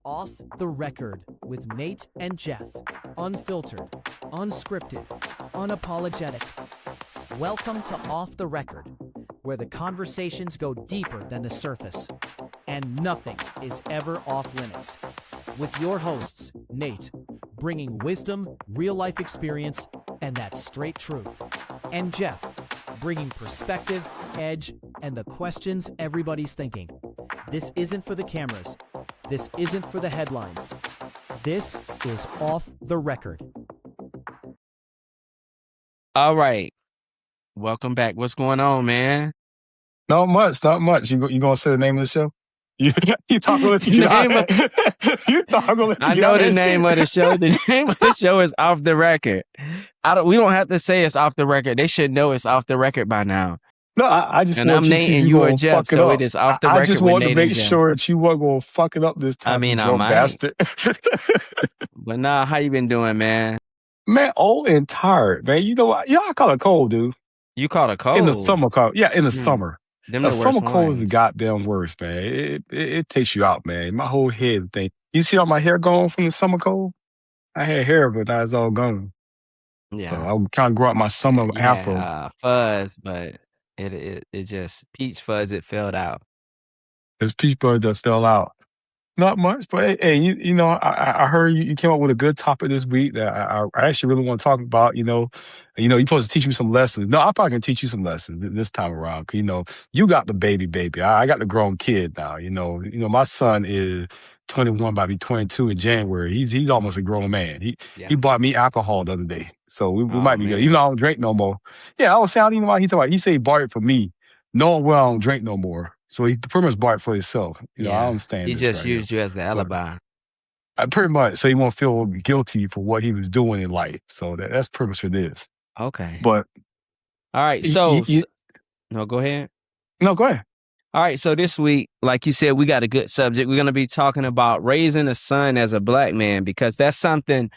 Off the Record with Nate and Jeff. Unfiltered, unscripted, unapologetic. Welcome to Off the Record, where the conversations go deeper than the surface and nothing is ever off limits. With your hosts, Nate, bringing wisdom, real life experience, and that straight truth, and Jeff, bringing perspective, edge, and the questions everybody's thinking. This isn't for the cameras. This isn't for the headlines. This is Off the Record. All right. Welcome back. What's going on, man? Not much. You gonna say the name of the show? You thought I'm gonna let you get out of You thought I'm gonna let you I get know out the of name of the show. The name of the show is Off the Record. We don't have to say it's off the record. They should know it's off the record by now. No, I just And want I'm you to Nate see and you you are gonna Jeff, fuck it so up. it is off the I record just with wanted to Nate make and Jeff. sure that you weren't gonna fuck it up this time. I mean, you I drunk might. bastard. But nah, how you been doing, man? Man, old and tired, man. You know what? Yeah, I call it cold, dude. You caught a cold. In the summer cold. Yeah, in the Hmm. summer. Them A the summer worst cold is the ones. goddamn worst, man. It takes you out, man. My whole head thing. You see all my hair gone from the summer cold? I had hair, but now it's all gone. So Yeah. I kind of grow out my summer You afro. had fuzz, but it just peach fuzz. It filled out. There's people that fell out. Not much, but hey, you know, I heard you came up with a good topic this week that I actually really want to talk about. You're supposed to teach me some lessons. No, I probably can teach you some lessons this time around. 'Cause, you got the baby. I got the grown kid now. My son is 21, about to be 22 in January. He's almost a grown man. He bought me alcohol the other day, so we might be good. Even though I don't drink no more. Yeah, I was saying, I don't even know why he talking about. He said he bought it for me, knowing well I don't drink no more. So he pretty much bought it for himself. I understand. He this just right used you as the alibi. Pretty much, so he won't feel guilty for what he was doing in life. So that's pretty much what it is. Okay. But all right. So no, go ahead. No, go ahead. All right. So this week, like you said, we got a good subject. We're going to be talking about raising a son as a black man, because that's something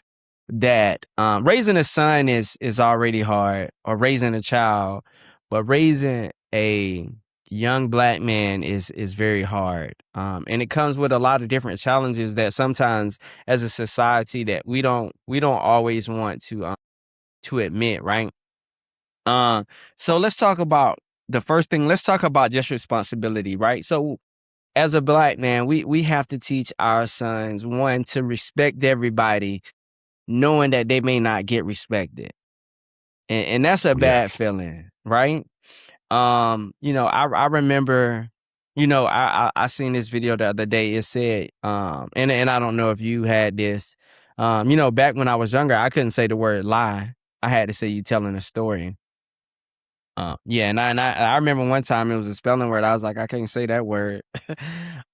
that raising a son is already hard, or raising a child, but raising a young black man is very hard. And it comes with a lot of different challenges that sometimes as a society that we don't always want to admit, right? So let's talk about the first thing. Let's talk about just responsibility, right? So as a black man, we have to teach our sons, one, to respect everybody, knowing that they may not get respected. And that's a bad feeling, right? I remember, I seen this video the other day. It said, and I don't know if you had this, back when I was younger, I couldn't say the word lie. I had to say you telling a story. And I remember one time it was a spelling word. I was like, I can't say that word.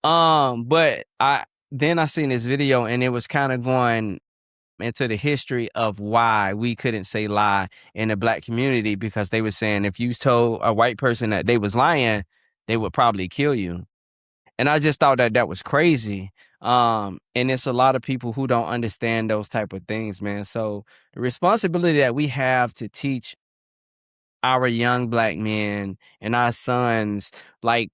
But I seen this video, and it was kind of going into the history of why we couldn't say lie in the black community, because they were saying if you told a white person that they was lying, they would probably kill you. And I just thought that was crazy. And it's a lot of people who don't understand those type of things, man. So the responsibility that we have to teach our young black men and our sons, like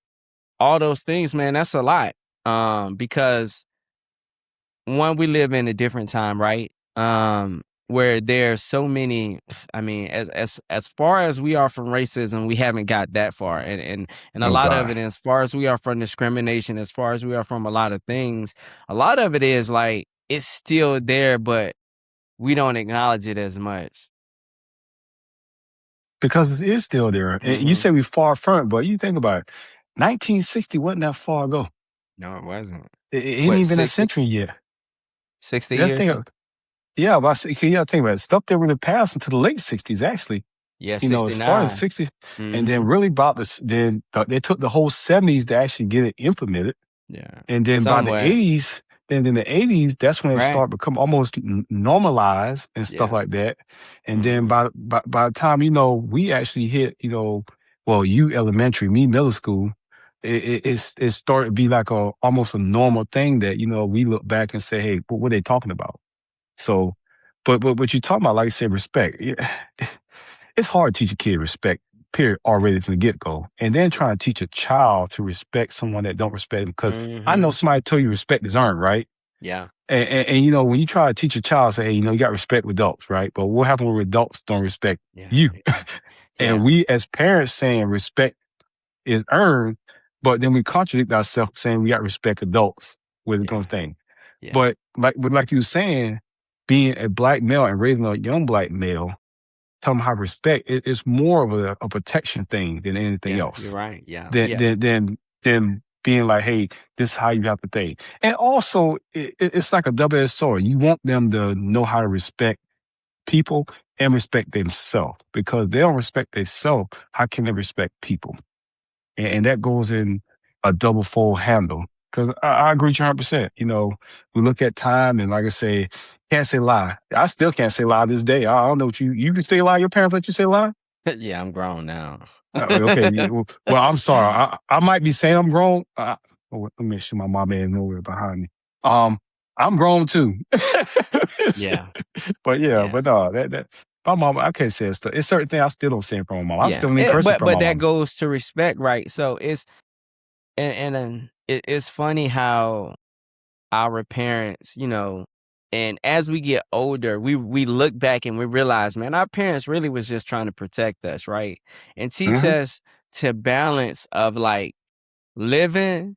all those things, man, that's a lot. Because one, we live in a different time, right? Where there's so many, I mean, as far as we are from racism, we haven't got that far. And a lot of it, as far as we are from discrimination, as far as we are from a lot of things, a lot of it is like, it's still there, but we don't acknowledge it as much. Because it is still there. Mm-hmm. And you say we're far from it, but you think about it. 1960 wasn't that far ago. No, it wasn't. It ain't even a century yet. 60 years? Think about it. Stuff that were in the past into the late 60s, actually. Yeah, it started in the 60s. And then really about this, then they took the whole 70s to actually get it implemented. Yeah. And then by the 80s, and in the 80s, that's when it started to become almost normalized and stuff like that. And then by the time, we actually hit, you elementary, me middle school, it started to be like almost a normal thing that, we look back and say, hey, what are they talking about? So, but what you're talking about, like I said, respect. It's hard to teach a kid respect, period, already from the get-go. And then trying to teach a child to respect someone that don't respect him. Because I know somebody told you respect is earned, right? Yeah. And, when you try to teach a child, say, hey, you got to respect adults, right? But what happens when adults don't respect Yeah. you? And Yeah. we as parents saying respect is earned, but then we contradict ourselves saying we got to respect adults with the Yeah. thing. Yeah. But like you were saying, being a black male and raising a young black male, tell them how to respect it's more of a protection thing than anything Yeah. You're else. right. Yeah. Than Yeah. than being like, hey, this is how you have to think. And also, it's like a double-edged sword. You want them to know how to respect people and respect themselves, because they don't respect themselves. How can they respect people? And that goes in a double fold handle. Because I agree with you 100%. We look at time, and like I say, can't say lie. I still can't say lie this day. I don't know what you can say lie. Your parents let you say lie? Yeah, I'm grown now. Okay. Yeah, well, I'm sorry. I might be saying I'm grown. Let me make sure my mom ain't nowhere behind me. I'm grown too. Yeah. But yeah, Yeah. but no, that my mom, I can't say stuff. It's certain things I still don't say from my mom. I Yeah. still need cursing from But my that mom. goes to respect, right? So it's funny how our parents, and as we get older, we look back and we realize, man, our parents really was just trying to protect us, right? And teach Hmm. us to balance of like living,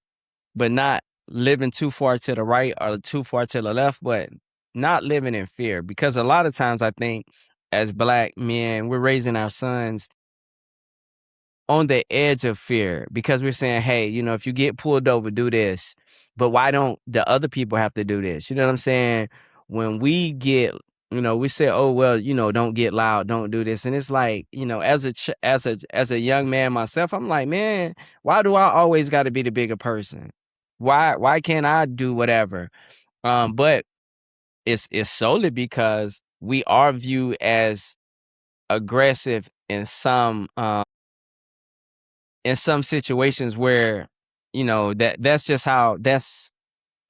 but not living too far to the right or too far to the left, but not living in fear. Because a lot of times I think as black men, we're raising our sons on the edge of fear because we're saying, hey, if you get pulled over, do this. But why don't the other people have to do this? You know what I'm saying? When we get, we say, oh, well, don't get loud, don't do this. And it's like, as a young man myself, I'm like, man, why do I always got to be the bigger person? Why can't I do whatever? But it's solely because we are viewed as aggressive in some situations where that's just how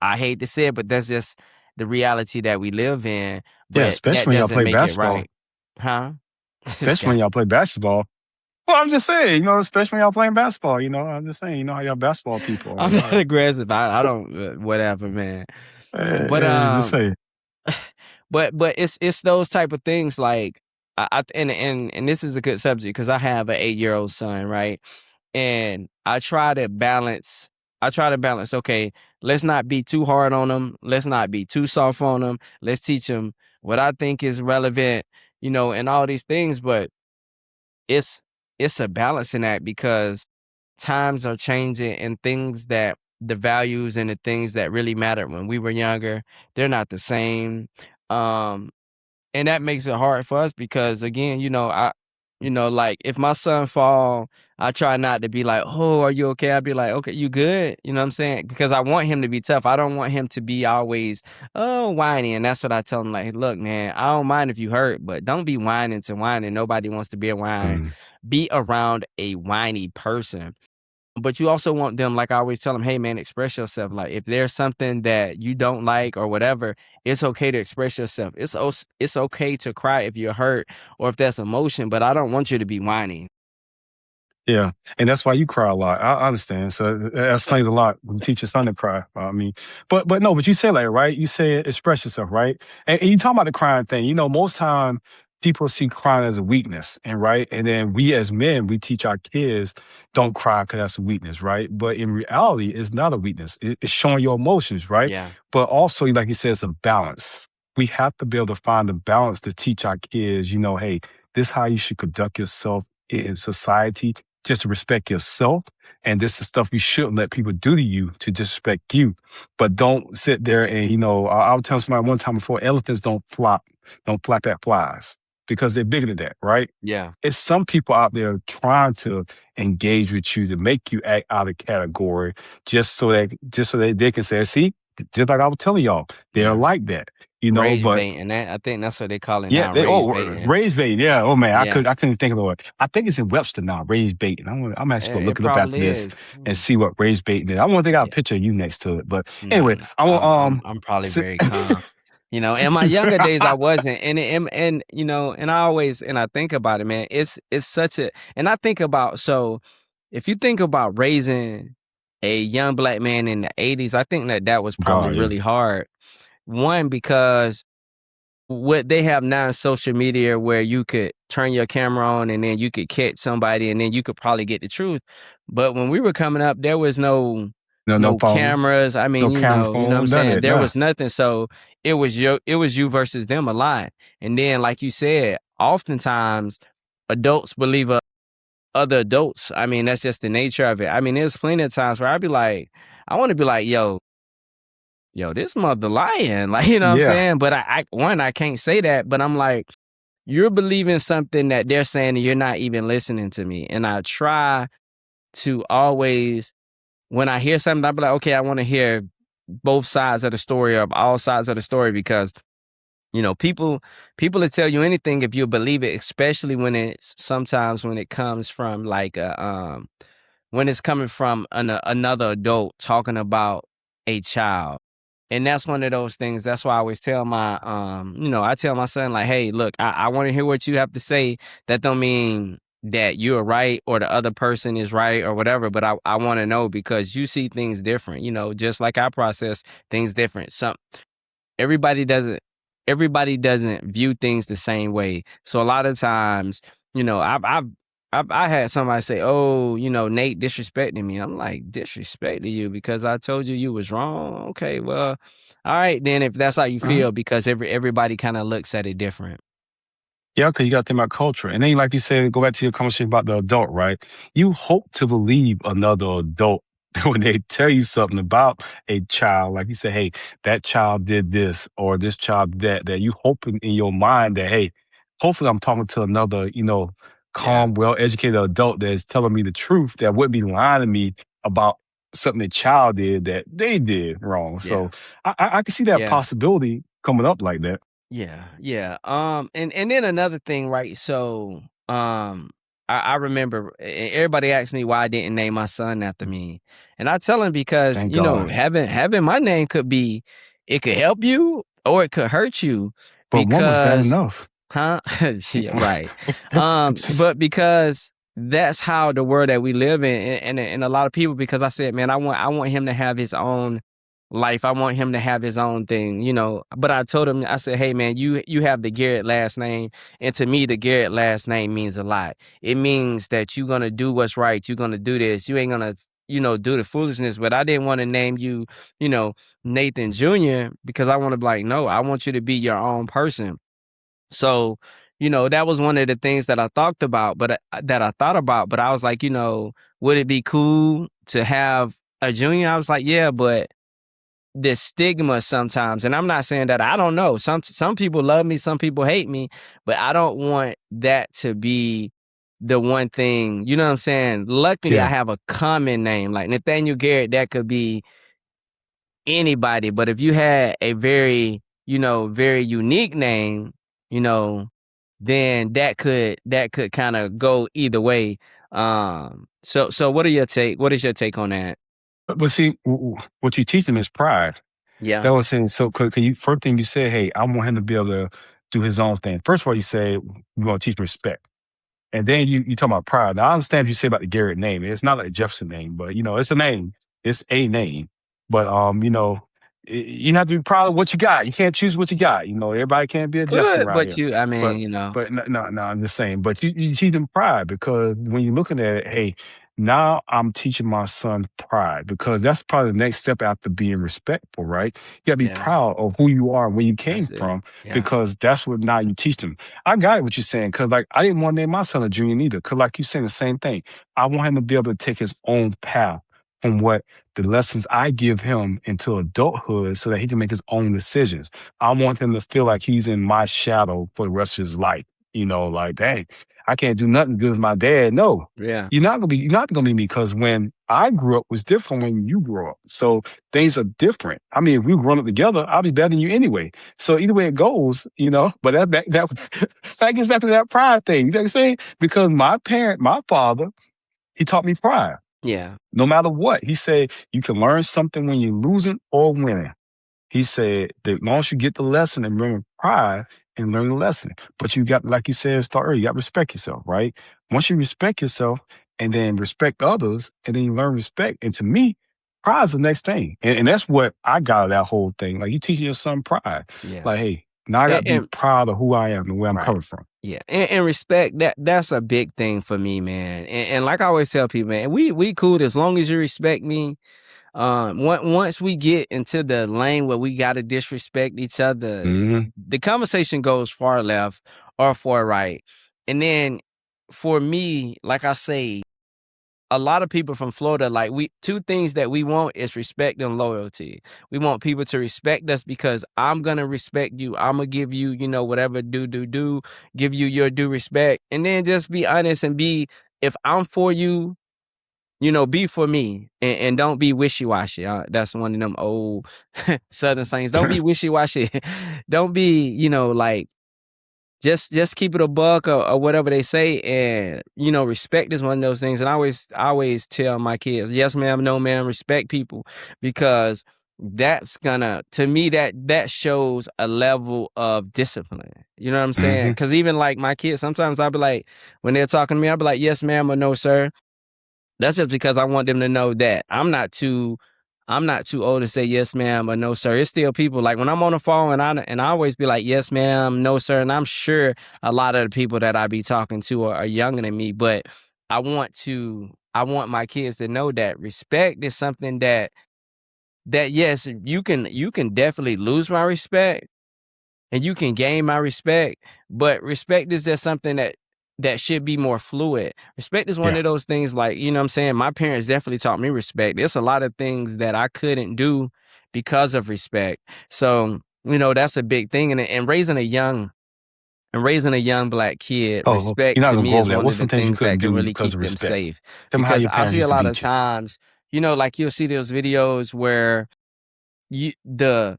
I hate to say it, but that's just the reality that we live in, Yeah, but that especially when y'all doesn't play make it basketball. right. Huh? This Especially when guy. y'all play basketball. Well, I'm just saying, especially when y'all playing basketball. I'm just saying, how y'all basketball people are. I'm not aggressive. I don't whatever, man. But Just say, but it's those type of things like and this is a good subject because I have an 8-year-old son, right? And I try to balance, okay, let's not be too hard on them. Let's not be too soft on them. Let's teach them what I think is relevant, and all these things. But it's it's a balancing act because times are changing and things that the values and the things that really mattered when we were younger, they're not the same. Um, and that makes it hard for us because again, like if my son fall, I try not to be like, oh, are you okay? I'd be like, okay, you good? You know what I'm saying? Because I want him to be tough. I don't want him to be always, oh, whiny. And that's what I tell him, like, look, man, I don't mind if you hurt, but don't be whining to whining. Nobody wants to mm, be around a whiny person. But you also want them, like I always tell them, hey, man, express yourself. Like if there's something that you don't like or whatever, it's okay to express yourself. It's okay to cry if you're hurt or if that's emotion, but I don't want you to be whining. yeah. And that's why you cry a lot. I understand. So that explains a lot when you teach your son to cry. I mean, but no, but you say that, right? You say express yourself, right? And you talk about the crying thing. Most time people see crying as a weakness, and right? And then we as men, we teach our kids don't cry because that's a weakness, right? But in reality, it's not a weakness. It's showing your emotions, right? Yeah. But also, like you said, it's a balance. We have to be able to find the balance to teach our kids, hey, this is how you should conduct yourself in society, just to respect yourself. And this is stuff you shouldn't let people do to you to disrespect you. But don't sit there and, I was telling somebody one time before, elephants don't flap at flies because they're bigger than that, right? Yeah. It's some people out there trying to engage with you to make you act out of category just so that they can say, see, just like I was telling y'all, they're Yeah. like that, Rage but baiting. I think that's what they call it yeah, now. Rage baiting. raised bait. Yeah. Oh man, Yeah. I couldn't think of the word. I think it's in Webster now. Raised bait. And I'm actually gonna look It it up after probably this is. and see what raised bait is. I want to take out a Yeah. picture of you next to it. But No, anyway, no. I want I'm probably si- very calm. In my younger days I wasn't. And I always and I think about it, man. It's such a and I think about so if you think about raising a young black man in the 80s, I think that was probably God, yeah. really hard. One, because what they have now in social media where you could turn your camera on and then you could catch somebody and then you could probably get the truth. But when we were coming up, there was no No phone, cameras. I mean, no camera you know what I'm phone, none of saying? that. There Nah. was nothing. So it was you versus them a lot. And then, like you said, oftentimes adults believe other adults. I mean, that's just the nature of it. I mean, there's plenty of times where I'd be like, I want to be like, yo, this mother lying. Like, you know what I'm Yeah. saying? But I can't say that, but I'm like, you're believing something that they're saying and you're not even listening to me. And I try to always, when I hear something, I'll be like, okay, I want to hear both sides of the story or all sides of the story because, you know, people will tell you anything if you believe it, especially when it's sometimes when it comes from like when it's coming from another adult talking about a child. And that's one of those things. That's why I always tell my, I tell my son, like, hey, look, I want to hear what you have to say. That don't mean that you're right or the other person is right or whatever, but I want to know because you see things different, you know, just like I process things different. Everybody doesn't everybody doesn't view things the same way. So a lot of times, you know, I had somebody say, "Oh, you know, Nate disrespecting me." I'm like, "Disrespecting you because I told you you was wrong." Okay, well, all right then if that's how you Mhm. feel because everybody kind of looks at it different. Yeah, because you got to think about culture. And then, like you said, go back to your conversation about the adult, right? You hope to believe another adult when they tell you something about a child. Like you say, hey, that child did this or this child did that you hope in your mind that, hey, hopefully I'm talking to another, Yeah. calm, well-educated adult that is telling me the truth that wouldn't be lying to me about something the child did that they did wrong. Yeah. So I can see that Yeah. possibility coming up like that. Yeah, yeah. And then another thing, right? So, I remember everybody asked me why I didn't name my son after me, and I tell them because Thank you know God. having my name it could help you or it could hurt you But one was bad because, enough. huh? Yeah, right. It's just But because that's how the world that we live in, and a lot of people, because I said, man, I want him to have his own life. I want him to have his own thing, you know. But I told him, I said, hey man, you have the Garrett last name, and to me, the Garrett last name means a lot. It means that you're gonna do what's right. You're gonna do this. You ain't gonna, you know, do the foolishness. But I didn't want to name you, you know, Nathan Jr. because I want to be like, no, I want you to be your own person. So, you know, that was one of the things that I thought about, that I thought about. But I was like, you know, would it be cool to have a junior? I was like, yeah, but the stigma sometimes, and I'm not saying that, I don't know. Some people love me, some people hate me, but I don't want that to be the one thing. You know what I'm saying? Luckily, I yeah. have a common name like Nathaniel Garrett. That could be anybody, but if you had a very, you know, very unique name, you know, then that could kind of go either way. So what what is your take on that? But see, what you teach them is pride. Yeah. That was saying, so could you, first thing you said, hey, I want him to be able to do his own thing. First of all, you say, we want to teach respect. And then you talk about pride. Now, I understand what you say about the Garrett name. It's not like a Jefferson name, but, it's a name. It's a name. But, you have to be proud of what you got. You can't choose what you got. Everybody can't be a Jefferson Could, around but here. I mean, But you know, but no, I'm just saying. But you teach them pride because when you're looking at it, hey, now I'm teaching my son pride because that's probably the next step after being respectful, right? You gotta be yeah, proud of who you are and where you came that's it. from Yeah, because that's what now you teach them. I got it what you're saying, cause like I didn't want to name my son a junior neither. Cause like you saying the same thing. I want him to be able to take his own path from what the lessons I give him into adulthood so that he can make his own decisions. I want him to feel like he's in my shadow for the rest of his life. Like, dang, I can't do nothing good with my dad. No, yeah, you're not gonna be me because when I grew up was different when you grew up. So things are different. I mean, if we grown up together, I'll be better than you anyway. So either way it goes, but that gets back to that pride thing. You know what I'm saying? Because my father, he taught me pride. yeah, No matter what. He said you can learn something when you're losing or winning. He said that as long as you get the lesson and remember pride and learn the lesson. But you got, like you said, start early, you got to respect yourself, right? Once you respect yourself and then respect others and then you learn respect. And to me, pride is the next thing. And that's what I got out of that whole thing. Like, you teaching your son pride. Yeah. Like, hey, now I got to be And proud of who I am and where I'm right. coming from. Yeah. And respect, that's a big thing for me, man. And like I always tell people, man, we cool as long as you respect me. Once we get into the lane where we gotta disrespect each other, Mhm. the conversation goes far left or far right. And then for me, like I say, a lot of people from Florida, like, two things that we want is respect and loyalty. We want people to respect us because I'm gonna respect you. I'm gonna give you, whatever give you your due respect, and then just be honest and if I'm for you, be for me, and don't be wishy-washy. That's one of them old Southern things. Don't be wishy-washy. Don't be, like, just keep it a buck or whatever they say. And, respect is one of those things. And I always tell my kids, yes, ma'am, no, ma'am, respect people, because that's to me, that shows a level of discipline. You know what I'm saying? Mhm. Because even like my kids, sometimes I'll be like, when they're talking to me, I'll be like, yes, ma'am, or no, sir. That's just because I want them to know that I'm not too old to say yes, ma'am, or no, sir. It's still people, like, when I'm on the phone, and I always be like, yes, ma'am, no, sir. And I'm sure a lot of the people that I be talking to are younger than me, but I want my kids to know that respect is something that yes, you can definitely lose my respect and you can gain my respect, but respect is just something that should be more fluid. Respect is one Yeah. of those things, like, you know what I'm saying? My parents definitely taught me respect. There's a lot of things that I couldn't do because of respect. So, that's a big thing. And raising a young black kid, Oh, you're respect not to gonna me go is over that. one What's of the some things you things couldn't that can do really because keep of them respect? safe. Tell me how Because your I parents see a used to lot of beat you. times, like, you'll see those videos where the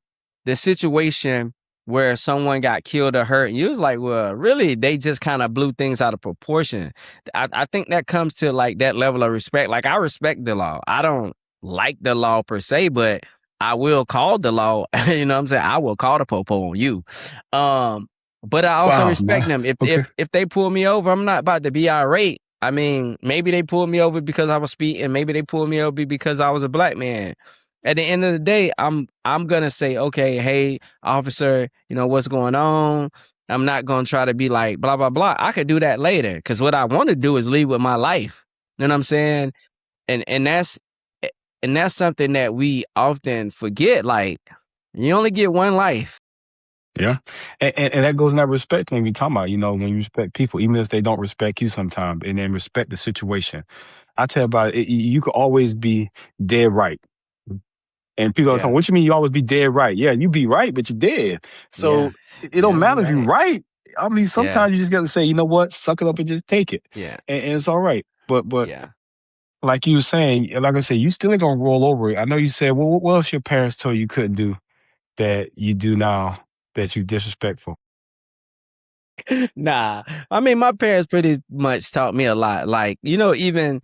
situation where someone got killed or hurt, and you was like, well, really, they just kind of blew things out of proportion. I think that comes to, like, that level of respect. Like, I respect the law. I don't like the law per se, but I will call the law. You know what I'm saying? I will call the popo on you. But I also Wow, respect man. them. Okay. If they pull me over, I'm not about to be irate. I mean, maybe they pulled me over because I was speeding. Maybe they pulled me over because I was a black man. At the end of the day, I'm gonna say, okay, hey, officer, what's going on? I'm not gonna try to be like blah blah blah. I could do that later, because what I want to do is leave with my life. You know what I'm saying? And that's something that we often forget. Like, you only get one life. Yeah. And that goes in that respect thing we talking about, when you respect people, even if they don't respect you sometimes, and then respect the situation. I tell you about it, you could always be dead right. And people are talking, Yeah, what you mean you always be dead right? Yeah, you be right, but you're dead. yeah, So it don't yeah. You're matter if you're right. right. I mean, Yeah, sometimes you just got to say, you know what, suck it up and just take it. yeah, And it's all right. But yeah. like you were saying, like I said, you still ain't gonna roll over it. I know you said, well, what else your parents told you couldn't do that you do now that you disrespectful? Nah, I mean, my parents pretty much taught me a lot. Like, even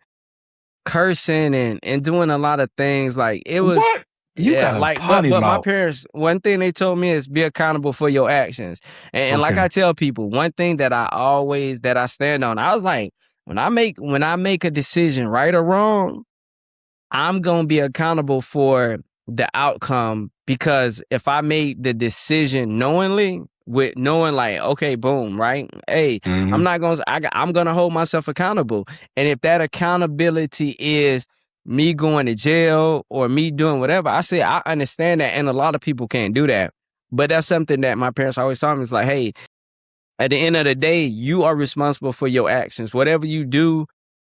cursing and doing a lot of things. Like, it was, What? You yeah, got a like, but potty my mouth. parents, one thing they told me is be accountable for your actions. And like Okay. I tell people, one thing that I stand on, I was like, when I make a decision, right or wrong, I'm gonna be accountable for the outcome, because if I made the decision knowingly, with knowing, like, okay, boom, right? Hey, Hmm. I'm gonna hold myself accountable. And if that accountability is me going to jail or me doing whatever, I understand that, and a lot of people can't do that. But that's something that my parents always taught me. Is like, hey, at the end of the day, you are responsible for your actions. Whatever you do,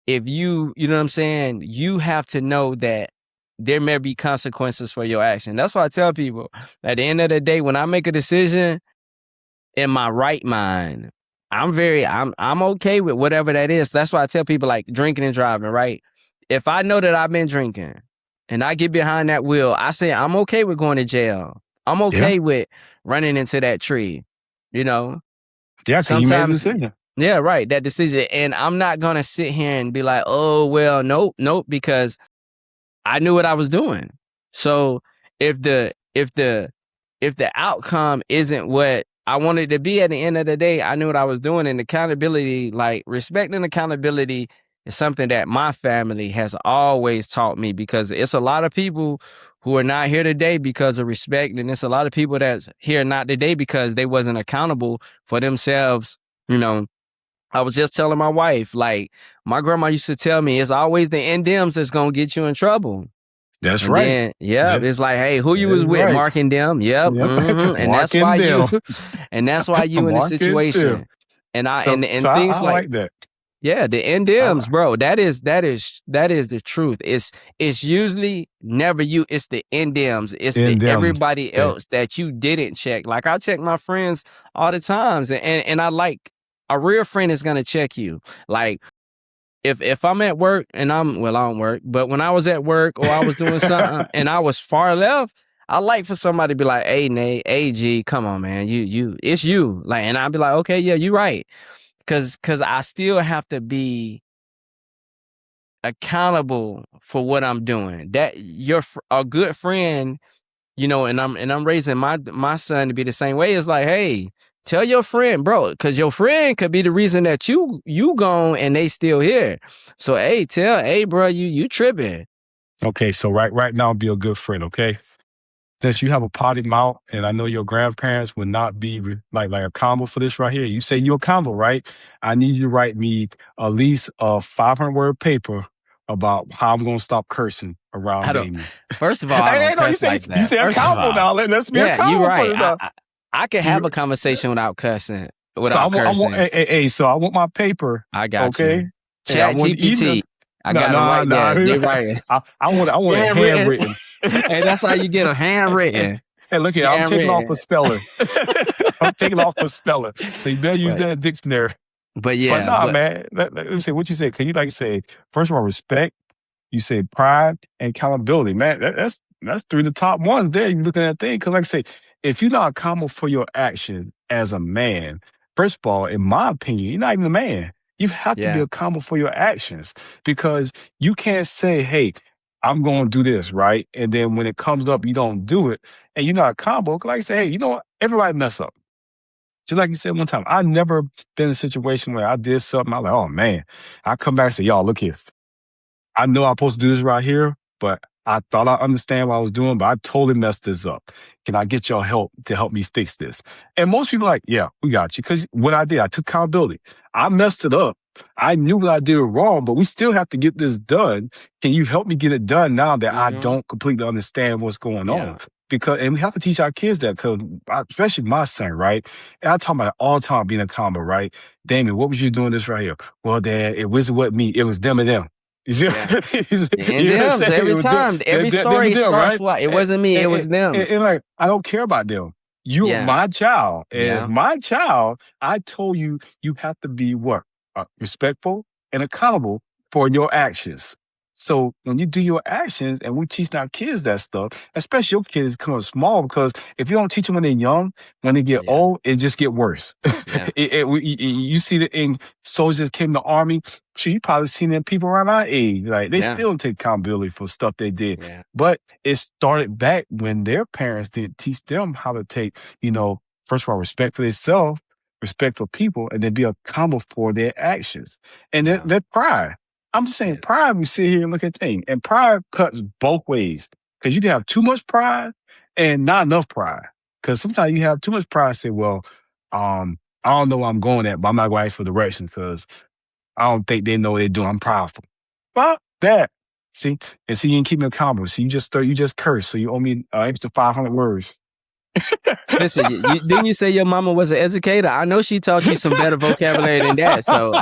if you know what I'm saying, you have to know that there may be consequences for your action. That's why I tell people, at the end of the day, when I make a decision in my right mind, I'm okay with whatever that is. That's why I tell people, like, drinking and driving, right? If I know that I've been drinking and I get behind that wheel, I say I'm okay with going to jail. I'm Yeah. okay with running into that tree, you know? Yeah, because you made a Sometimes, decision. yeah, right, that decision. And I'm not gonna sit here and be like, oh, well, nope, because I knew what I was doing. So if the outcome isn't what I wanted to be, at the end of the day, I knew what I was doing. And accountability, like, respect and accountability It's something that my family has always taught me, because it's a lot of people who are not here today because of respect, and it's a lot of people that's here not today because they wasn't accountable for themselves. You know, I was just telling my wife, like, my grandma used to tell me, it's always the NDMs that's gonna get you in trouble. That's And right. then, yeah, That, it's like, hey, who you that was is with? right. Mark and them. Yep. Yep. And that's Mark why and you, them. and that's why you in the Mark and them. situation. And So and I things like, like that. yeah, the I, NDMs, bro. That is the truth. It's usually never you. It's the NDMs. It's the in them. everybody That, else that you didn't check. Like, I check my friends all the times, and I like, a real friend is gonna check you. Like, if I'm at work and I don't work, but when I was at work or I was doing something and I was far left, I like for somebody to be like, hey, Nate, hey, G, come on, man, it's you. Like, and I'd be like, okay, yeah, you right. Cause I still have to be accountable for what I'm doing. That a good friend, and I'm raising my son to be the same way. It's like, hey, tell your friend, bro, because your friend could be the reason that you gone and they still here. So, hey, bro, you tripping. okay, so right now, be a good friend, okay? Since you have a potty mouth, and I know your grandparents would not be like accountable for this right here. You say you're accountable, right? I need you to write me at least a 500-word paper about how I'm gonna stop cursing around I don't. Damien. First of all, I don't No, cuss like you that. say First of accountable all, now. Let's be yeah, you accountable for right. it now. I could have You, a conversation without cussing, so I without want, cursing. so I want my paper, I got okay? you. And I Chat want email. GPT. I No, got them right there. They no. right. I want it Handwritten. handwritten. Hey, that's how you get them, handwritten. Hey, look here, I'm taking off Handwritten. a speller. I'm taking off a speller. So you better use But that dictionary. But yeah, nah, but man. Let me say what you said. Can you say, first of all, respect? You say pride and accountability, man. That's three of the top ones there. You looking at that thing. Cause like I say, if you're not accountable for your actions as a man, first of all, in my opinion, you're not even a man. You have to be yeah, accountable for your actions, because you can't say, hey, I'm going to do this, right? And then when it comes up, you don't do it, and you're not accountable. Like I say, hey, you know what? Everybody mess up. Just like you said one time, I never been in a situation where I did something. I'm like, oh man, I come back and say, y'all, look here. I know I'm supposed to do this right here, but I thought I understand what I was doing, but I totally messed this up. Can I get your help to help me fix this? And most people are like, yeah, we got you. Because what I did, I took accountability. I messed it up. I knew what I did wrong, but we still have to get this done. Can you help me get it done now that I don't completely understand what's going yeah, on? And we have to teach our kids that, because especially my son, right? And I talk about all the time being accountable, right? Damien, what was you doing this right here? Well, Dad, it wasn't me. It was them and them. You see, yeah. The you know what I'm NDMs saying? It every was them, time. Every them story and them, starts right? with, it wasn't me, it was them. And like, I don't care about them. You are Yeah, my child. And yeah, my child, I told you, you have to be what? Respectful and accountable for your actions. So when you do your actions, and we teach our kids that stuff, especially your kids coming small, because if you don't teach them when they're young, when they get yeah, old, it just get worse. yeah, You see that in soldiers that came in the army. Sure, you probably seen them people around our age. Like, they yeah, still don't take accountability for stuff they did. yeah, But it started back when their parents didn't teach them how to take, first of all, respect for themselves, respect for people, and then be accountable for their actions. And yeah, that pride. I'm just saying, yeah, pride, we sit here and look at things. And pride cuts both ways. Because you can have too much pride and not enough pride. Because sometimes you have too much pride and say, well, I don't know where I'm going at, but I'm not going to ask for directions because I don't think they know what they're doing. I'm prideful. Fuck that. See? And see, you didn't keep me accountable. So you just curse. So you owe me extra 500 words. Listen, didn't you say your mama was an educator? I know she taught you some better vocabulary than that. So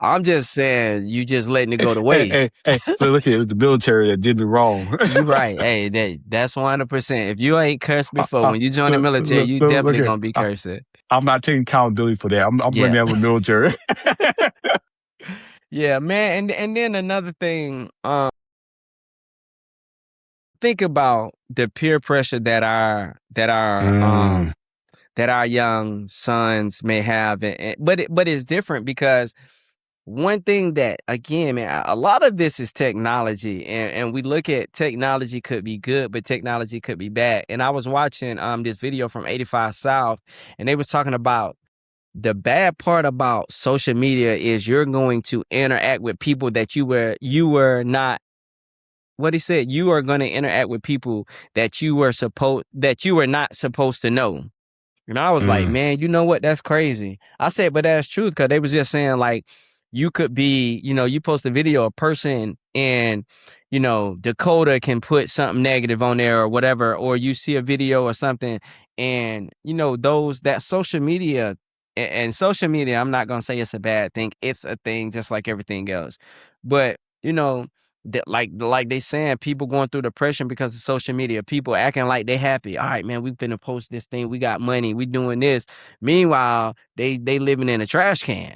I'm just saying, you just letting it go to waste. Hey, look here, it was the military that did me wrong. You're right. Hey, that's 100%. If you ain't cursed before, when you join the military, you look definitely here. gonna be cursing. I'm not taking accountability for that. I'm blaming that with military. Yeah, man. And then another thing, think about the peer pressure that our young sons may have, but it's different because one thing that, again, man, a lot of this is technology, and we look at technology could be good, but technology could be bad. And I was watching this video from 85 South, and they was talking about the bad part about social media is you're going to interact with people that you were not. What he said, you are going to interact with people that you were not supposed to know. And I was like, man, you know what? That's crazy. I said, but that's true, because they was just saying, like, you could be, you post a video, a person and, Dakota can put something negative on there or whatever, or you see a video or something, and, that social media, and social media, I'm not going to say it's a bad thing. It's a thing just like everything else. But, that like they saying, people going through depression because of social media, people acting like they happy. All right, man, we finna post this thing. We got money. We doing this. Meanwhile, they living in a trash can.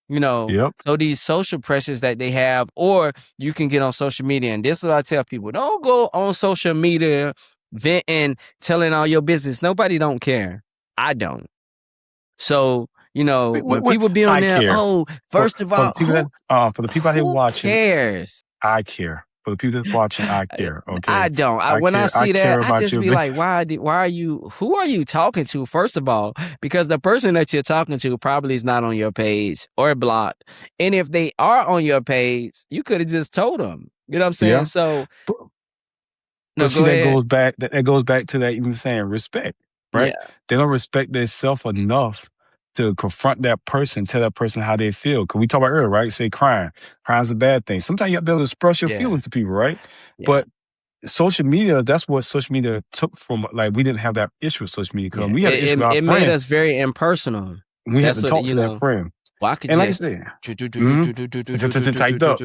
Yep. So these social pressures that they have, or you can get on social media, and this is what I tell people: don't go on social media venting, telling all your business. Nobody don't care. I don't. So when people be on there, care. First of all, for the people out here watching, cares? I care. For the people that's watching, I care. Okay, I don't. When I see that, I just be like, why are you? Who are you talking to? First of all, because the person that you're talking to probably is not on your page or blocked, and if they are on your page, you could have just told them. You know what I'm saying? Yeah. So, but see, that goes back. That goes back to that. You were saying respect, right? Yeah. They don't respect themselves enough to confront that person, tell that person how they feel. Because we talked about earlier, right? Say crying. Crying's a bad thing. Sometimes you have to be able to express your feelings to people, right? Yeah. But social media, that's what social media took from, like, we didn't have that issue with social media. Because we had an issue with our friend. It made us very impersonal. We had to talk to that friend. Well, I could and just, like I said, typed up.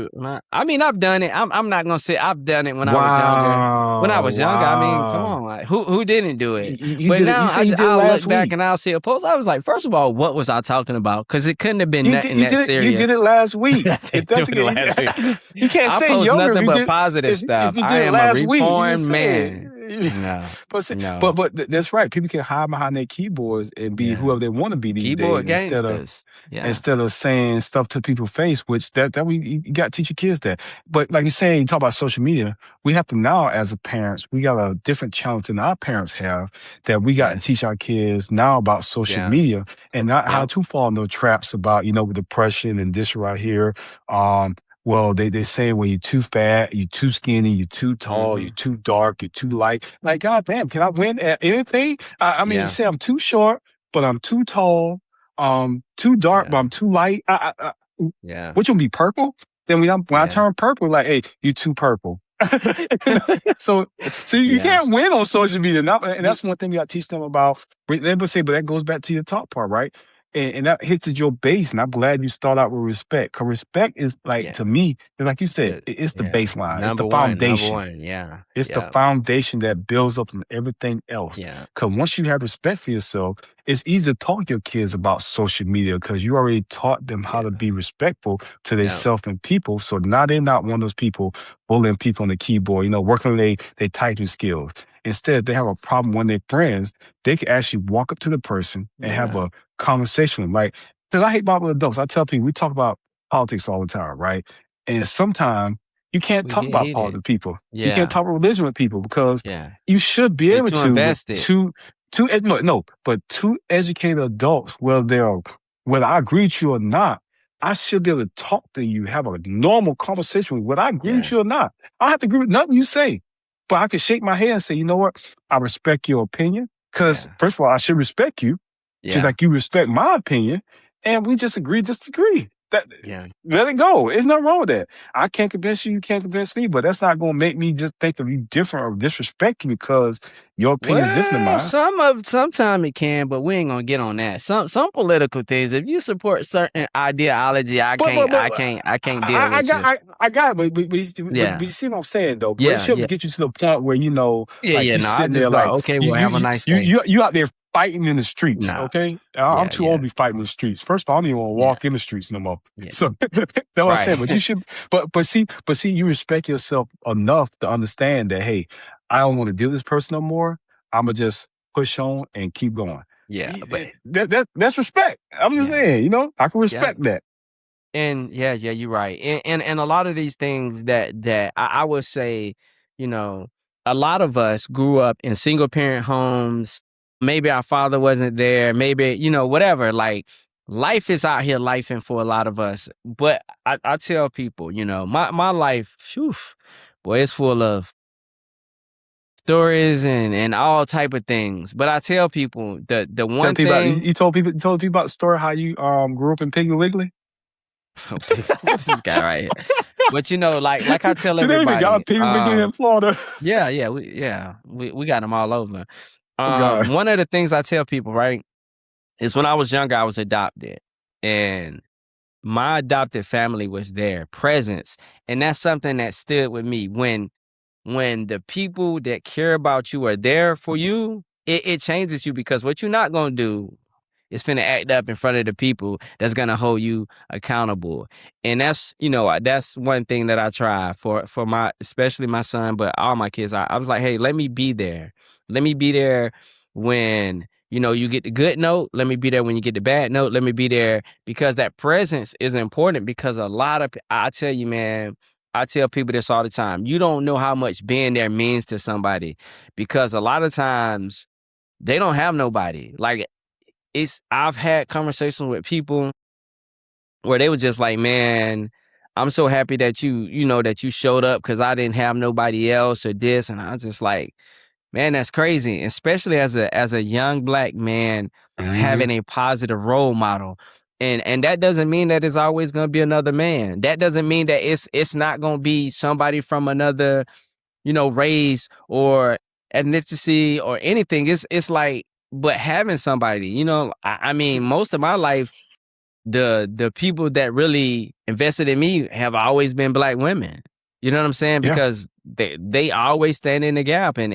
I mean, I've done it. I'm not gonna say I've done it when I was younger. When I was younger, I mean, come on, like, who didn't do it? But now I'll look back and I'll see a post. I was like, first of all, what was I talking about? Because it couldn't have been nothing that serious. You did it last week. You can't say post younger. nothing but positive stuff. I am a reformed man. No. But that's right. People can hide behind their keyboards and be whoever they want to be these Keyboard days instead of saying stuff to people's face, which you got to teach your kids that. But like you're saying, you talk about social media, we have to now, as parents, we got a different challenge than our parents have, that we got to teach our kids now about social media and not how to fall in those traps about, with depression and this right here. Well, they say, well, you're too fat, you're too skinny, you're too tall, you're too dark, you're too light. Like, God damn, can I win at anything? I mean, you say I'm too short, but I'm too tall, too dark, but I'm too light. Which one be purple? Then when I turn purple, like, hey, you too purple. so you can't win on social media. And that's one thing you got to teach them about. They would say, but that goes back to your top part, right? And that hits at your base. And I'm glad you start out with respect. Because respect is, like, to me, like you said, it's the baseline. It's the foundation. It's the foundation that builds up on everything else. Because once you have respect for yourself, it's easy to talk to your kids about social media because you already taught them how to be respectful to themselves and people. So now they're not one of those people bullying people on the keyboard, working on their typing skills. Instead, they have a problem when they're friends. They can actually walk up to the person and have a conversation with them. Like, because I hate Bible adults. I tell people, we talk about politics all the time, right? And sometimes you can't talk about politics with people. You can't talk about religion with people because you should be able to two educated adults, whether I agree with you or not, I should be able to talk to you, have a normal conversation with you, whether I agree with you or not. I don't have to agree with nothing you say. But I can shake my head and say, you know what? I respect your opinion. Because, first of all, I should respect you. Just like you respect my opinion. And we just disagree. Let it go. There's nothing wrong with that. I can't convince you, you can't convince me, but that's not going to make me just think of you different or disrespect you because your opinion is different than mine. Sometimes it can, but we ain't gonna get on that. Some political things. If you support certain ideology, I can't deal with you. I got it, but you see what I'm saying though. It shouldn't get you to the point where have a nice day. You out there fighting in the streets, okay? I'm too old to be fighting in the streets. First of all, I don't even want to walk in the streets no more. So that's what I'm saying. But you should. But see, you respect yourself enough to understand that, hey, I don't want to deal with this person no more. I'm gonna just push on and keep going. But that's respect. I'm just saying, I can respect that. And you're right. And a lot of these things that I would say, a lot of us grew up in single parent homes. Maybe our father wasn't there. Maybe, whatever. Like, life is out here lifing for a lot of us. But I tell people, you know, my life, phew, boy, it's full of stories and all type of things. But I tell people the Tell one people about thing. you told people about the story how you grew up in Piggly Wiggly. What's this guy right here? But you know, like I tell Do they even got a everybody, Piggly Wiggly in Florida? yeah, we got them all over. Oh God. One of the things I tell people, right, is when I was younger, I was adopted, and my adopted family was there, presence, and that's something that stood with me. When the people that care about you are there for you, it changes you, because what you're not gonna do is finna act up in front of the people that's gonna hold you accountable. And that's, you know, that's one thing that I try for my, especially my son, but all my kids. I was like, hey, let me be there. Let me be there when, you know, you get the good note. Let me be there when you get the bad note. Let me be there, because that presence is important. Because a lot of, I tell you, man, I tell people this all the time. You don't know how much being there means to somebody, because a lot of times they don't have nobody. Like, I've had conversations with people where they were just like, man, I'm so happy that you know, that you showed up, because I didn't have nobody else or this. And I was just like, man, that's crazy. Especially as a young black man, Mm-hmm. having a positive role model. And that doesn't mean that it's always gonna be another man. That doesn't mean that it's not gonna be somebody from another, you know, race or ethnicity or anything. It's like, but having somebody, you know, I mean, most of my life, the people that really invested in me have always been black women. You know what I'm saying? Yeah. Because they always stand in the gap, and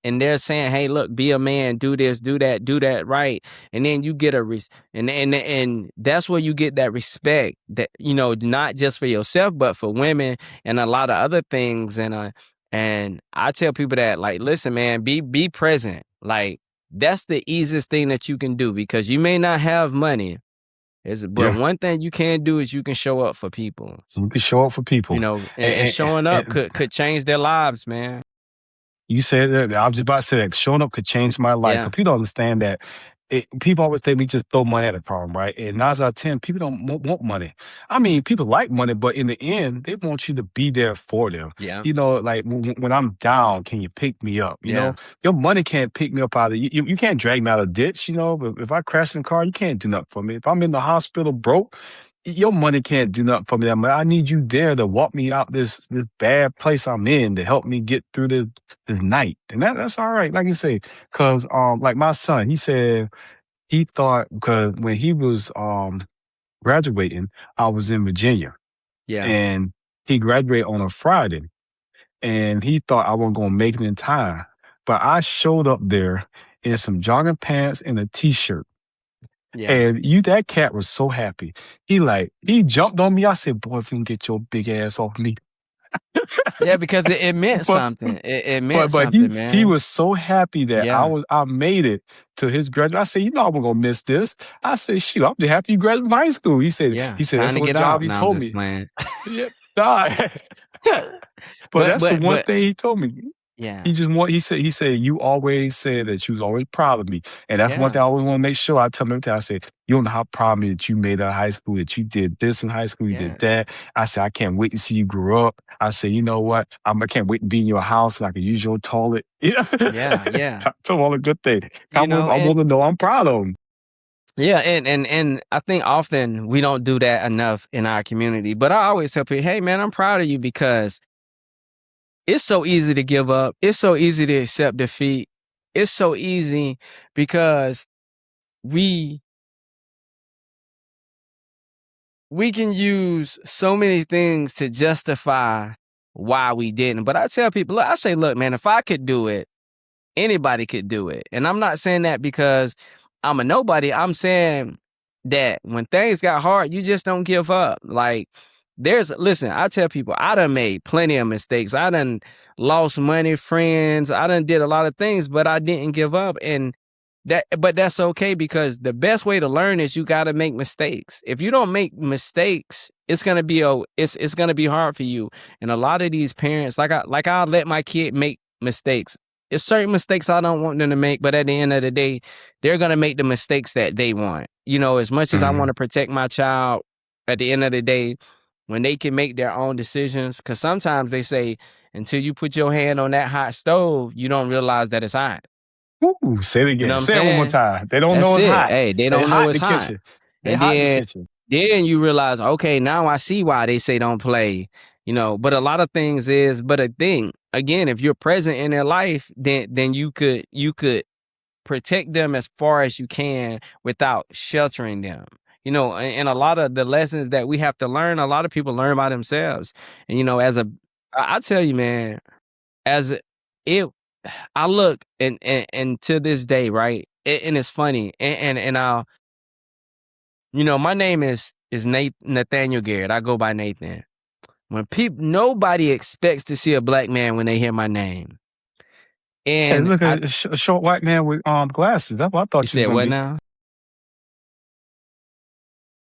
they're saying, hey, look, be a man, do this, do that right. And then you get and that's where you get that respect, that, you know, not just for yourself, but for women and a lot of other things. And I tell people that, like, listen, man, be present. Like, that's the easiest thing that you can do, because you may not have money, but Yeah. one thing you can do is you can show up for people, So you can show up for you people. know, and And, showing up and could change their lives, man. you said that. I was just about to say that showing up could change my life. Yeah, Because people don't understand that. People always think we just throw money at a problem, right? And 9 out of 10, people don't want money. I mean, people like money, but in the end, they want you to be there for them. yeah, You know, like when I'm down, can you pick me up? You know, yeah, your money can't pick me up out of you can't drag me out of a ditch. You know, if I crash in the car, you can't do nothing for me. If I'm in the hospital broke, your money can't do nothing for me. I need you there to walk me out this bad place I'm in, to help me get through the night. And that's all right. Like you say, because like my son, he said he thought, because when he was graduating, I was in Virginia, yeah, and he graduated on a Friday, and he thought I wasn't gonna make it in time. But I showed up there in some jogging pants and a t-shirt. yeah, And that cat was so happy. He jumped on me. I said, boy, if you can get your big ass off me. yeah. Because it meant But something. It but meant but something, he man. was so happy that Yeah, I made it to his graduation. I said, you know, I wasn't gonna miss this. I said, shoot, I'm just happy you graduated from high school. yeah. He said Time that's to what get job out. he Now I'm told just me. playing. Yeah, die. But but that's the but one but thing he told me. yeah, He said you always said that you was always proud of me. And that's one yeah, thing I always want to make sure I tell him every time. I say, you don't know how proud of me that you made it out of high school, that you did this in high school, you did yeah, that. I said, I can't wait to see you grow up. I said, you know what? I can't wait to be in your house and I can use your toilet. Yeah. yeah, yeah. I told him all the good things. You know, I want to know I'm proud of him. yeah, and I think often we don't do that enough in our community. But I always tell people, hey, man, I'm proud of you, because it's so easy to give up. It's so easy to accept defeat. It's so easy, because we can use so many things to justify why we didn't. But I tell people, look, I say, look, man, if I could do it, anybody could do it. And I'm not saying that because I'm a nobody. I'm saying that when things got hard, you just don't give up. Like, listen, I tell people, I done made plenty of mistakes. I done lost money, friends. I done did a lot of things, but I didn't give up. But that's okay, because the best way to learn is you got to make mistakes. If you don't make mistakes, it's gonna be it's gonna be hard for you. And a lot of these parents, I let my kid make mistakes. it's certain mistakes I don't want them to make, but at the end of the day, they're gonna make the mistakes that they want. You know, as much as I want to protect my child, at the end of the day, when they can make their own decisions, because sometimes they say until you put your hand on that hot stove, you don't realize that it's hot. Ooh, say it You know again. what I'm Say it one more saying? time. They don't That's know it's it. hot. Hey, they They don't hot know in it's the hot. kitchen. They And hot in the kitchen. then you realize, okay, now I see why they say don't play. You know, but a lot of things is, but a thing again, if you're present in their life, then you could protect them as far as you can without sheltering them. You know, and a lot of the lessons that we have to learn, a lot of people learn by themselves. And you know, I tell you, man, I look and to this day, right? And it's funny, and I'll, you know, my name is Nathaniel Garrett. I go by Nathan. When nobody expects to see a black man when they hear my name. Hey, And look at a short white man with glasses. That's what I you thought you was said gonna what be. now?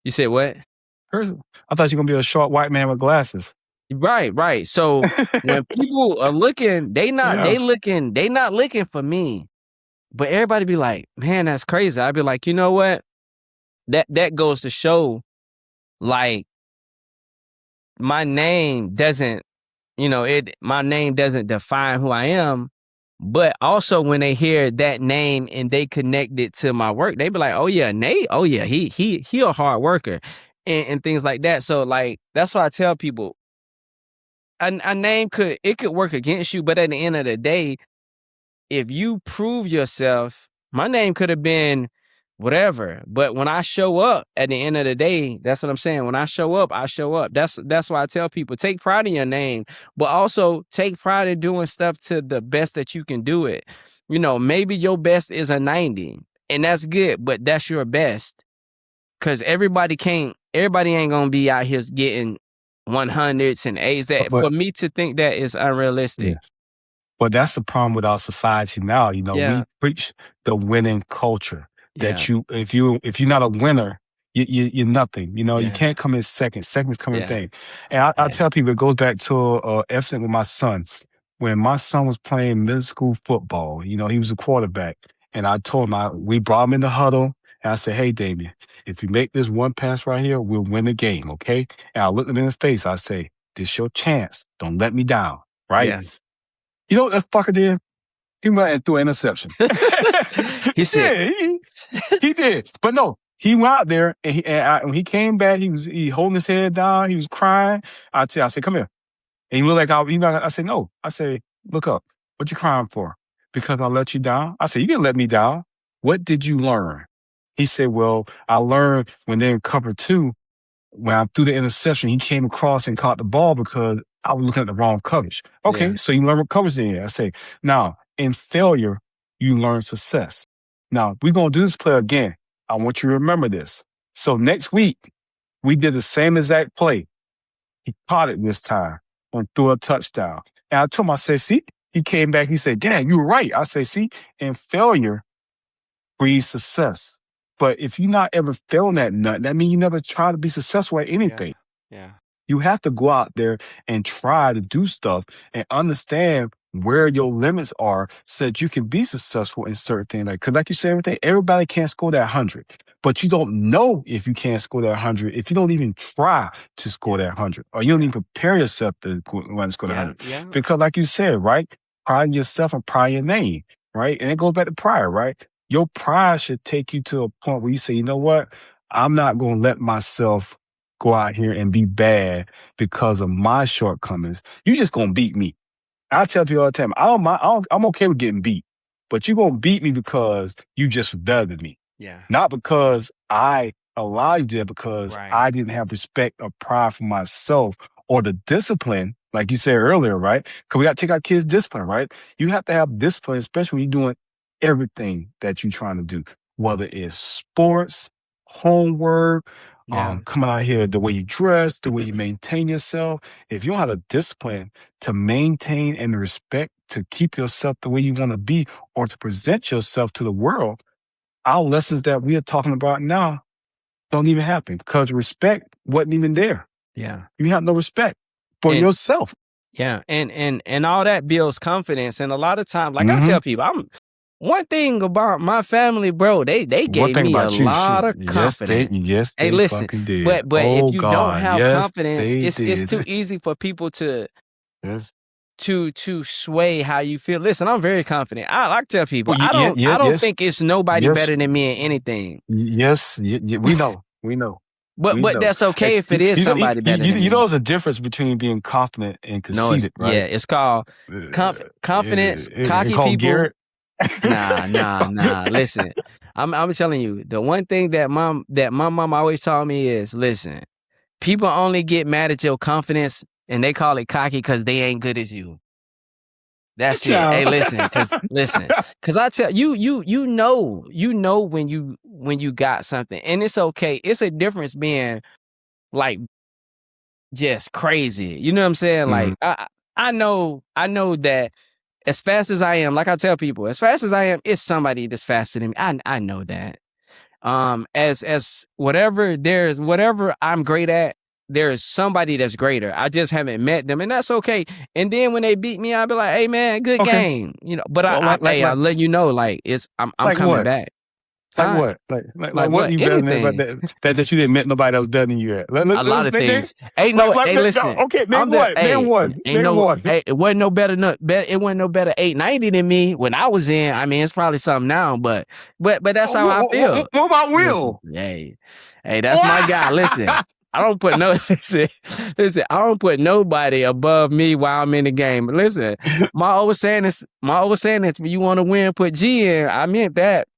You said what? I thought you were gonna be a short white man with glasses. Right. So when people are looking, they not looking for me. But everybody be like, man, that's crazy. I'd be like, you know what? That goes to show, like, my name doesn't, my name doesn't define who I am. But also when they hear that name and they connect it to my work, they be like, oh yeah, Nate, oh yeah, he a hard worker and things like that. So like, that's why I tell people, a name could work against you, but at the end of the day, if you prove yourself, my name could have been whatever. But when I show up at the end of the day, that's what I'm saying. When I show up, I show up. That's why I tell people, take pride in your name, but also take pride in doing stuff to the best that you can do it. You know, maybe your best is a 90 and that's good, but that's your best. Cause everybody ain't gonna be out here getting 100s and 8s. That But for me to think that is unrealistic. yeah. But that's the problem with our society now. You know, Yeah. we preach the winning culture. Yeah. That if you're not a winner, you're nothing. You know, you Yeah. can't come in second. Second's coming Yeah. thing. And I tell people, it goes back to incident with my son. When my son was playing middle school football, you know, he was a quarterback. And I told him, we brought him in the huddle. And I said, hey, Damien, if you make this one pass right here, we'll win the game, okay? And I looked him in his face. I say, this your chance. Don't let me down, right? Yeah. You know what that fucker did? He went and threw an interception. He said, yeah, he did. But no, he went out there and when he came back, he holding his head down. He was crying. I said, come here. And he looked like I said, no. I said, look up. What you crying for? Because I let you down? I said, you didn't let me down. What did you learn? He said, well, I learned when they're in cover 2, when I threw the interception, he came across and caught the ball because I was looking at the wrong coverage. Okay, Yeah. so you learn what coverage in. I say, now, in failure, you learn success. Now, we're going to do this play again. I want you to remember this. So next week, we did the same exact play. He caught it this time and threw a touchdown. And I told him, I said, see, he came back. He said, Dad, you were right. I say, see, in failure breeds success. But if you're not ever failing at nothing, that means you never try to be successful at anything. Yeah. You have to go out there and try to do stuff and understand where your limits are so that you can be successful in certain things. Because like you said, everybody can't score that 100. But you don't know if you can't score that 100 if you don't even try to score that 100. Or you don't even prepare yourself to score that 100. Yeah. Because like you said, right? Pride in yourself and pride in your name, right? And it goes back to pride, right? Your pride should take you to a point where you say, you know what? I'm not going to let myself go out here and be bad because of my shortcomings. You just going to beat me. I tell people all the time, I'm okay with getting beat, but you're going to beat me because you just better than me. Yeah. Not because I allowed you to, because Right. I didn't have respect or pride for myself or the discipline, like you said earlier, right? Because we got to take our kids' discipline, right? You have to have discipline, especially when you're doing everything that you're trying to do, whether it's sports, homework, come out here, the way you dress, the way you maintain yourself. If you don't have a discipline to maintain and respect to keep yourself the way you want to be or to present yourself to the world, our lessons that we are talking about now don't even happen because respect wasn't even there. Yeah. You have no respect for And- yourself. Yeah, and all that builds confidence. And a lot of times, like I Hmm. tell people, one thing about my family, bro. They One gave thing me a about you, lot shoot. of confidence. Yes, Hey, they listen, fucking did. but if Oh you don't God, have yes, confidence, they it's too did. easy for people to Yes. sway how you feel. Listen, I'm very confident. I like to tell people, Well, yeah, I don't yes, think it's nobody yes, better than me in anything. yes. We know, we know, we But know. that's And okay if it is somebody better than you know, me. there's a difference between being confident and No, conceited, right? it's called confidence. It Cocky called people. Garrett. Nah. Listen, I'm telling you, the one thing that my mom always taught me is, listen, people only get mad at your confidence and they call it cocky because they ain't good as you. That's it. Hey, Child. listen, because I tell you, you know when you got something, and it's okay. It's a difference being like just crazy. You know what I'm saying? Mhm. Like I know that as fast as I am, like I tell people, as fast as I am, it's somebody that's faster than me. I know that. As whatever I'm great at, there's somebody that's greater. I just haven't met them, and that's okay. And then when they beat me, I'll be like, "Hey man, good Okay. game," you know. But Well, I'm letting you know, like I'm like coming what? back. Like Huh? what? Like What what? you better than everybody Anything. that you didn't met nobody that was better than you at? A lot of Name, things. Hey, no. Hey, listen. okay, name I'm the. one. Name Hey, one. ain't Name no. one. Hey, it wasn't no better. It wasn't no better 890 than me when I was in. I mean, it's probably something now, but that's how I feel. What about Listen, Will? hey, that's my guy. Listen, I don't put no. Listen. I don't put nobody above me while I'm in the game. But listen, my old saying is, if you want to win, put G in. I meant that.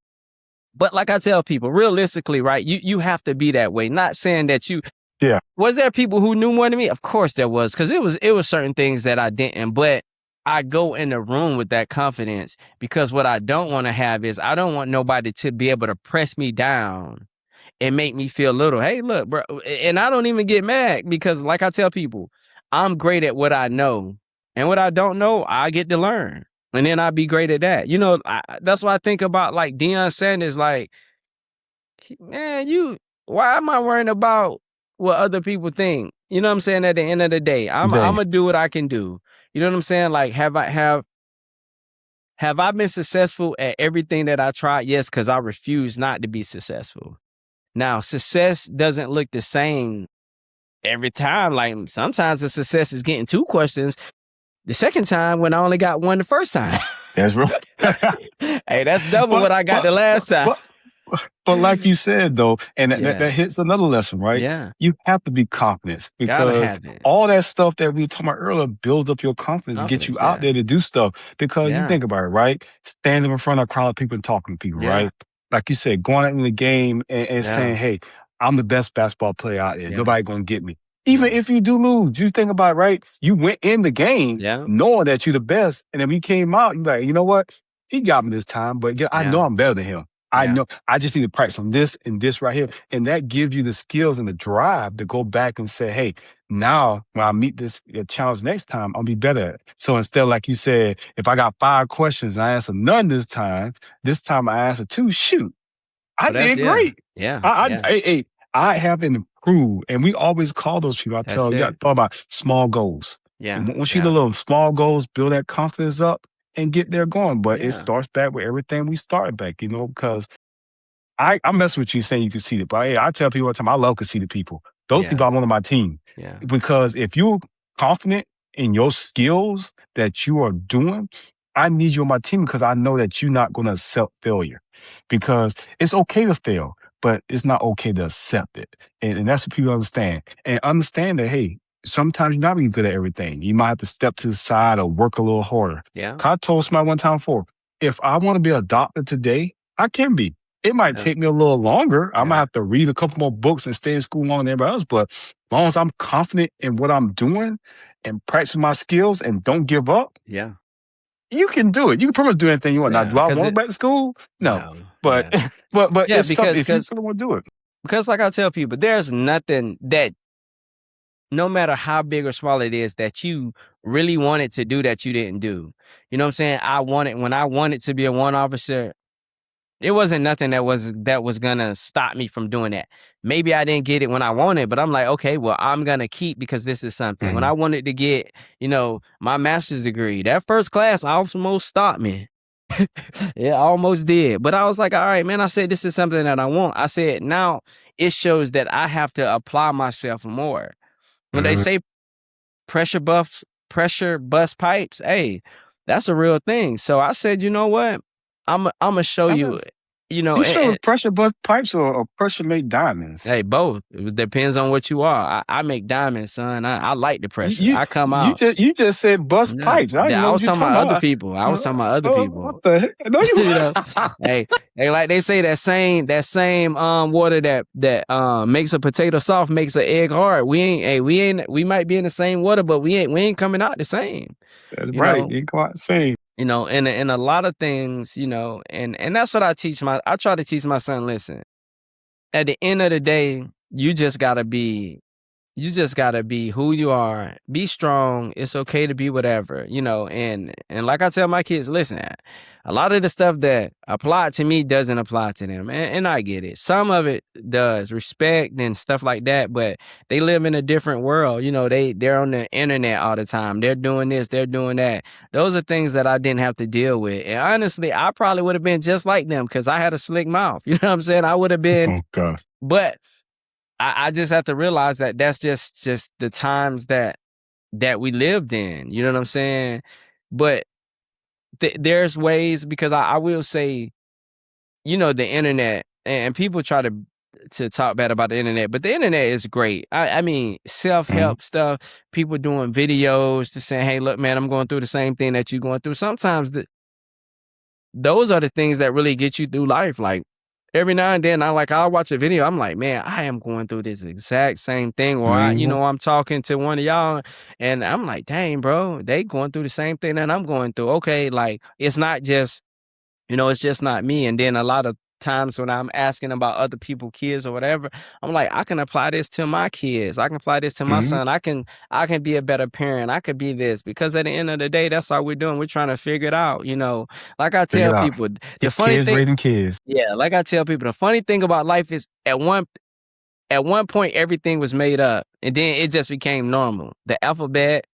But like I tell people, realistically, right? You have to be that way. Not saying that you. Yeah. Was there people who knew more than me? Of course there was, because it was certain things that I didn't. But I go in the room with that confidence because what I don't want to have is I don't want nobody to be able to press me down and make me feel little. Hey, look, bro, and I don't even get mad because, like I tell people, I'm great at what I know, and what I don't know, I get to learn, and then I'll be great at that. You know, that's why I think about like Deion Sanders. Like, man, why am I worrying about what other people think? You know what I'm saying? At the end of the day, I'm Dang. gonna do what I can do. You know what I'm saying? Like, have I been successful at everything that I tried? Yes, because I refuse not to be successful. Now, success doesn't look the same every time. Like, sometimes the success is getting 2 questions the second time when I only got 1 the first time. That's right. Hey, that's double what I got the last time. But like you said though, and Yeah. that hits another lesson, right? Yeah. You have to be confident Gotta because have it. all that stuff that we were talking about earlier builds up your confidence and get you out there to do stuff. Because you Yeah. think about it, right? Standing in front of a crowd of people and talking to people, Yeah. right? Like you said, going out in the game and Yeah. saying, "Hey, I'm the best basketball player out there. Yeah. Nobody gonna get me." Even if you do lose, you think about it, right? You went in the game Yeah. knowing that you're the best, and then when you came out, you're like, you know what? He got me this time, but I Yeah. know I'm better than him. I Yeah. know I just need to practice on this and this right here. And that gives you the skills and the drive to go back and say, hey, now when I meet this challenge next time, I'll be better at it. So instead, like you said, if I got 5 questions and I answer none this time I answer 2, shoot, I did great. Yeah. I have improved. And we always call those people, I That's tell you, got it. to thought about small goals. Yeah. And once you get a little small goals, build that confidence up and get there going. But it starts back with everything we started back, because I mess with you saying you conceited, but I tell people all the time, I love conceited people. Those people I want on my team. Yeah. Because if you're confident in your skills that you are doing, I need you on my team because I know that you're not going to accept failure. Because it's okay to fail, but it's not okay to accept it. And that's what people understand. And understand that, hey, sometimes you're not really good at everything. You might have to step to the side or work a little harder. Yeah. I told somebody one time before, if I want to be a doctor today, I can be. It might take me a little longer. I might have to read a couple more books and stay in school longer than everybody else. But as long as I'm confident in what I'm doing and practicing my skills and don't give up, Yeah. you can do it. You can pretty much do anything you want. Yeah, now, do I 'cause want to it- go back to school? No. But Yeah. but Yeah, it's something if you because really want to do it. because like I tell people, there's nothing that, no matter how big or small it is, that you really wanted to do that you didn't do. You know what I'm saying? When I wanted to be a 1 officer, It wasn't nothing that was gonna stop me from doing that. Maybe I didn't get it when I wanted, but I'm like, okay, well, I'm gonna keep because this is something. When I wanted to get, my master's degree, that first class almost stopped me. It almost did. But I was like, all right, man, I said this is something that I want. I said now it shows that I have to apply myself more. When they say pressure bust pipes, hey, that's a real thing. So I said, you know what? I'm gonna show you, You sure pressure bust pipes or pressure make diamonds? Hey, both. It depends on what you are. I make diamonds, son. I like the pressure. You I come out. you just said bust pipes. I didn't know I what was you talking about other people. I was talking about other people. What the heck? No, you hey, like they say that same water that makes a potato soft makes an egg hard. We might be in the same water, but we ain't coming out the same. That's right. You ain't come out the same. In a lot of things, and that's what I try to teach my son, listen. At the end of the day, you just gotta be who you are. Be strong. It's okay to be whatever, and like I tell my kids, listen, a lot of the stuff that applied to me doesn't apply to them. And I get it. Some of it does, respect and stuff like that, but they live in a different world. They're on the internet all the time. They're doing this, they're doing that. Those are things that I didn't have to deal with. And honestly, I probably would have been just like them because I had a slick mouth. You know what I'm saying? I would have been, oh, God. But I just have to realize that that's just the times that we lived in. You know what I'm saying? But there's ways, because I will say, the internet, and people try to talk bad about the internet, but the internet is great. I mean, self-help stuff, people doing videos to say, hey, look, man, I'm going through the same thing that you're going through. Sometimes those are the things that really get you through life. Like, every now and then, I'll watch a video. I'm like, man, I am going through this exact same thing. Or I'm talking to one of y'all, and I'm like, dang, bro, they going through the same thing that I'm going through. Okay, like, it's not just, it's just not me. And then a lot of times when I'm asking about other people's kids or whatever, I'm like, I can apply this to my kids. I can apply this to my son. I can be a better parent. I could be this, because at the end of the day, that's all we're doing. We're trying to figure it out. Like I tell people, the funny thing, raising kids. Yeah, like I tell people, the funny thing about life is at one point everything was made up, and then it just became normal. The alphabet,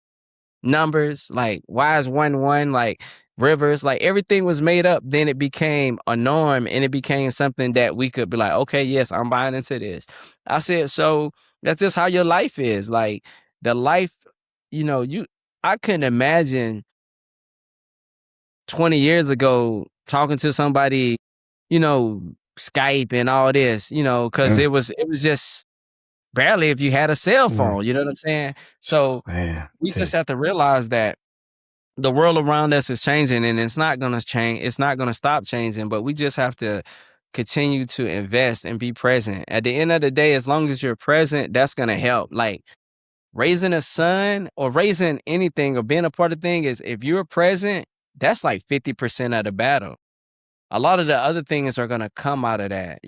numbers, like Y is 1-1, like rivers, like everything was made up. Then it became a norm, and it became something that we could be like, okay, yes, I'm buying into this. I said, so that's just how your life is. Like, the life, I couldn't imagine 20 years ago talking to somebody, Skype and all this, because it was just barely if you had a cell phone, you know what I'm saying? So we just have to realize that the world around us is changing, and it's not going to change. It's not going to stop changing, but we just have to continue to invest and be present. At the end of the day, as long as you're present, that's going to help. Like, raising a son or raising anything or being a part of the thing is, if you're present, that's like 50% of the battle. A lot of the other things are going to come out of that,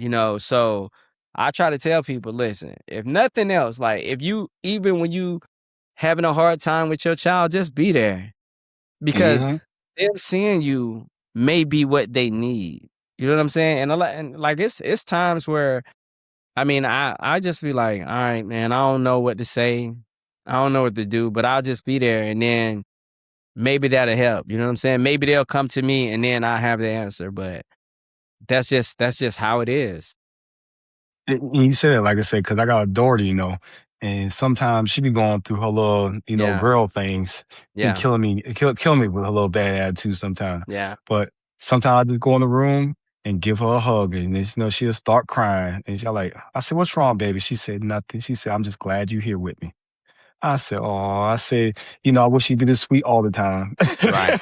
So I try to tell people, listen, if nothing else, like, even when you having a hard time with your child, just be there, because them seeing you may be what they need. You know what I'm saying? And like, it's times where, I mean, I just be like, all right, man, I don't know what to say. I don't know what to do, but I'll just be there, and then maybe that'll help. You know what I'm saying? Maybe they'll come to me, and then I have the answer. But that's just how it is. And you say that, like I said, because I got a daughter, and sometimes she be going through her little, girl things, and killing me with her little bad attitude sometimes. Yeah. But sometimes I just go in the room and give her a hug, and then, she'll start crying, and she's like, I said, what's wrong, baby? She said, nothing. She said, I'm just glad you're here with me. I said, I wish you'd be this sweet all the time. Right.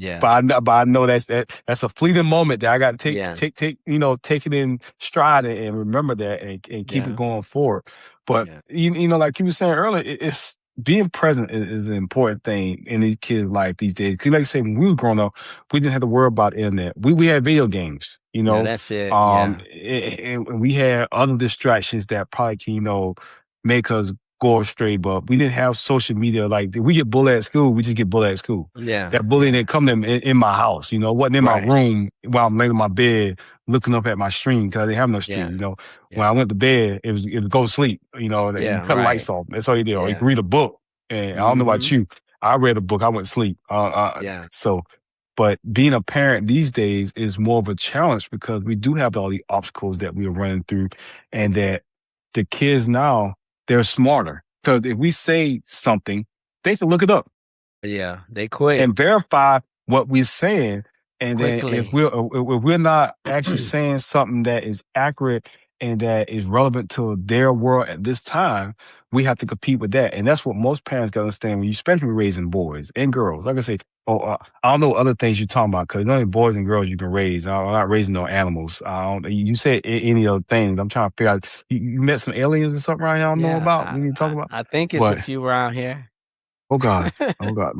Yeah. But I know that's a fleeting moment that I got to take it in stride and remember that and keep it going forward. But like you were saying earlier, it's being present is an important thing in these kids' life these days. Because, like I said, when we were growing up, we didn't have to worry about the internet. We had video games, Yeah, that's it. and we had other distractions that probably can, make us go astray, but we didn't have social media. Like, we get bullied at school, we just get bullied at school. Yeah. That bullying didn't come in my house, you know. It wasn't in my Right. room while I'm laying in my bed looking up at my stream, because I didn't have no stream, Yeah. you know. When Yeah. I went to bed, it was go to sleep, you know. You Yeah. cut the lights Right. off. That's all you did. Or you Yeah. could read a book. And I don't know about Mhm. you. I read a book. I went to sleep. Yeah. So, but being a parent these days is more of a challenge, because we do have all the obstacles that we are running through, and that the kids now, they're smarter. Because if we say something, they can look it up Yeah. They quick and verify what we're saying. And then if quickly. we're not actually saying something that is accurate and that is relevant to their world at this time, we have to compete with that. And that's what most parents got to understand when you, especially raising boys and girls. Like I say, I don't know what other things you're talking about, because only boys and girls you can raise. I'm not raising no animals. You said any other things. I'm trying to figure out. You met some aliens or something right here I don't know about. We need to talk about. I think it's a But few around here. oh God, oh God.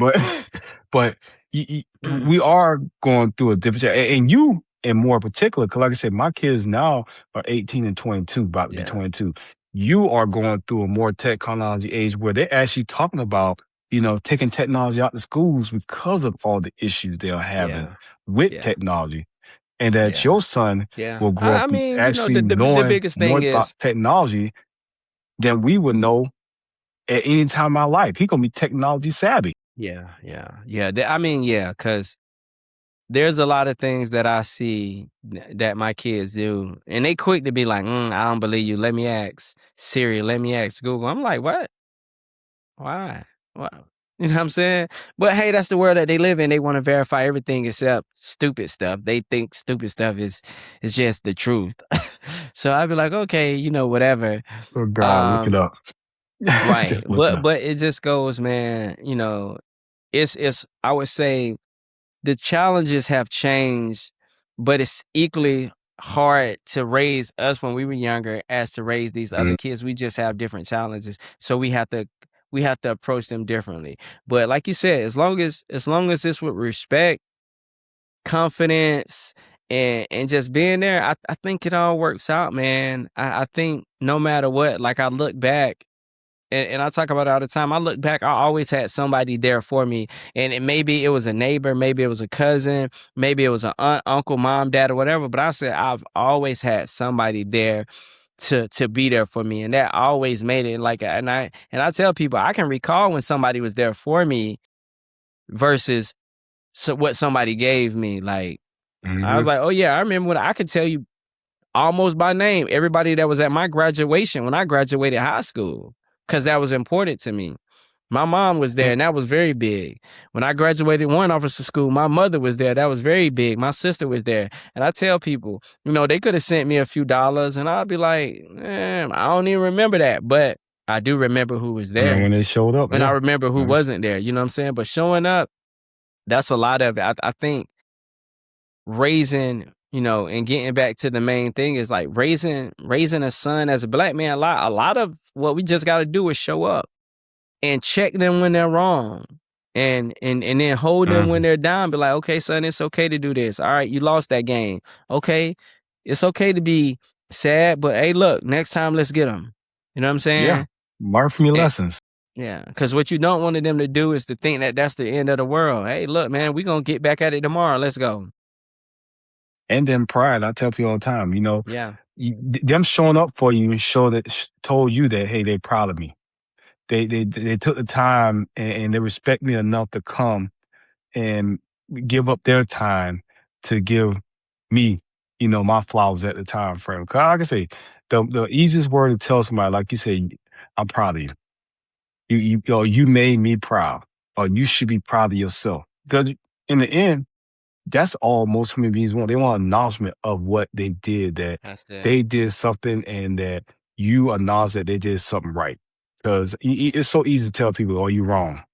But we are going through a different, and you in more particular, because like I said, my kids now are 18 and 22, about to be Yeah. 22. You are going through a more technology age where they're actually talking about, you know, taking technology out to schools because of all the issues they are having Yeah. with Yeah. technology, and that Yeah. your son Yeah. will grow I up mean, you know, actually the knowing biggest more thing about is technology than we would know at any time in my life. He gonna be technology savvy. yeah. I mean, yeah, because there's a lot of things that I see that my kids do, and they quick to be like, I don't believe you. Let me ask Siri. Let me ask Google. I'm like, what? Why? What? You know what I'm saying? But hey, that's the world that they live in. They want to verify everything except stupid stuff. They think stupid stuff is just the truth. So I'd be like, okay, you know, whatever. Oh God, look it up. Right. Just look it up. But it just goes, man, you know, it's I would say the challenges have changed, but it's equally hard to raise us when we were younger as to raise these other kids. We just have different challenges. So we have to approach them differently. But like you said, as long as it's with respect, confidence, and just being there, I think it all works out, man. I think no matter what, like I look back and I talk about it all the time. I look back, I always had somebody there for me. And maybe it was a neighbor, maybe it was a cousin, maybe it was an aunt, uncle, mom, dad, or whatever. But I said I've always had somebody there to be there for me. And that always made it like and I tell people I can recall when somebody was there for me versus what somebody gave me. Like I was like, oh yeah, I remember when I could tell you almost by name everybody that was at my graduation when I graduated high school, because that was important to me. My mom was there, and that was very big. When I graduated Warrant Officer School, my mother was there. That was very big. My sister was there. And I tell people, you know, they could have sent me a few dollars, and I'd be like, I don't even remember that. But I do remember who was And then there. when they showed up, And I yeah. remember who wasn't there. You know what I'm saying? But showing up, that's a lot of it. I think raising, you know, and getting back to the main thing is like raising a son as a black man. A lot of what we just got to do is show up and check them when they're wrong, and then hold them when they're down. Be like, okay, son, it's okay to do this. All right, you lost that game. Okay, it's okay to be sad, but hey, look, next time let's get them. You know what I'm saying? Yeah. Learn from your And- lessons. Yeah, because what you don't want them to do is to think that that's the end of the world. Hey, look, man, we're going to get back at it tomorrow. Let's go. And then pride. I tell people all the time, you know, Yeah. them showing up for you and told you that, hey, they're proud of me. They took the time and they respect me enough to come and give up their time to give me, you know, my flowers at the time frame. 'Cause like I say, the easiest word to tell somebody, like you say, I'm proud of you. You made me proud, or you should be proud of yourself. Because in the end, that's all most human beings want. They want acknowledgement of what they did, that That's it. they did something, and that you acknowledge that they did something right. Because it's so easy to tell people, oh, you wrong,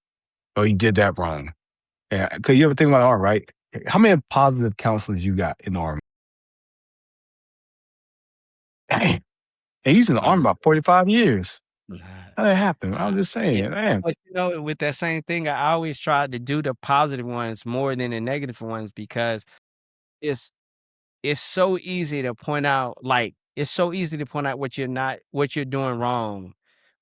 or you did that wrong. Because you ever think about, all right, how many positive counselors you got in the Army? Dang. And he's in the Army about 45 years. How did that happen? I was just saying, man. But you know, with that same thing, I always tried to do the positive ones more than the negative ones, because it's so easy to point out, like, it's so easy to point out what you're doing wrong.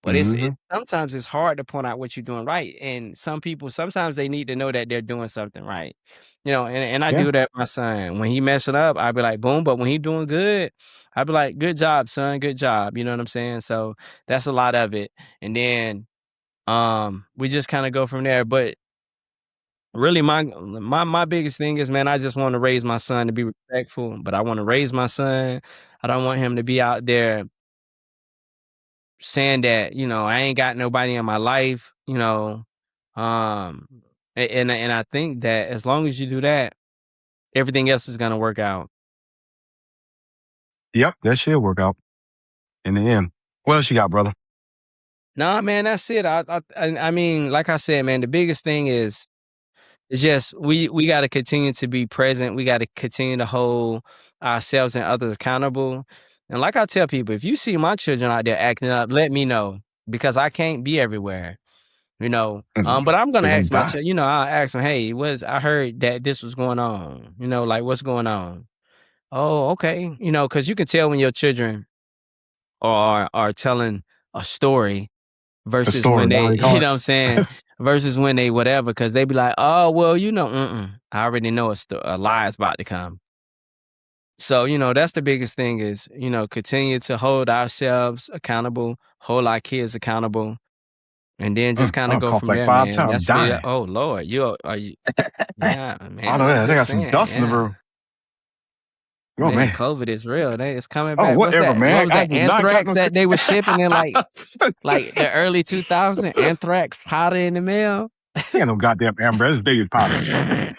But Mm-hmm. sometimes it's hard to point out what you're doing right, and some people sometimes they need to know that they're doing something right, and I Yeah. do that with my son. When he messing up, I be like, boom. But when he doing good, I be like, good job, son, good job. You know what I'm saying? So that's a lot of it, and then we just kind of go from there. But really, my biggest thing is, man, I just want to raise my son to be respectful, but I want to raise my son. I don't want him to be out there saying that, I ain't got nobody in my life, um, and I think that as long as you do that, everything else is gonna work out. Yep. That should work out in the end. What else you got, brother? Nah, man, that's it. I mean, like I said, man, the biggest thing is it's just we got to continue to be present. We got to continue to hold ourselves and others accountable. And like I tell people, if you see my children out there acting up, let me know because I can't be everywhere. But I'm gonna They're gonna ask my die. child. I'll ask them, "Hey, I heard that this was going on. Like what's going on?" Oh, okay. Because you can tell when your children are telling a story The versus when story. How they, they call you know what I'm saying, versus when they whatever. Because they be like, "Oh, well, I already know a lie is about to come." So that's the biggest thing is continue to hold ourselves accountable, hold our kids accountable. And then just kinda I'll go cough from like there, five man. times, That's really dying. oh, Lord, are you yeah, I man, know I'm that. They just got some saying, dust in the yeah. room. Oh Man, man. COVID is real. It's coming Oh, back. What's whatever, that? What man. was I that, do not got anthrax no. that they were shipping in, like, the early 2000s? Anthrax powder in the mail? Ain't no goddamn Amber. That's baby powder.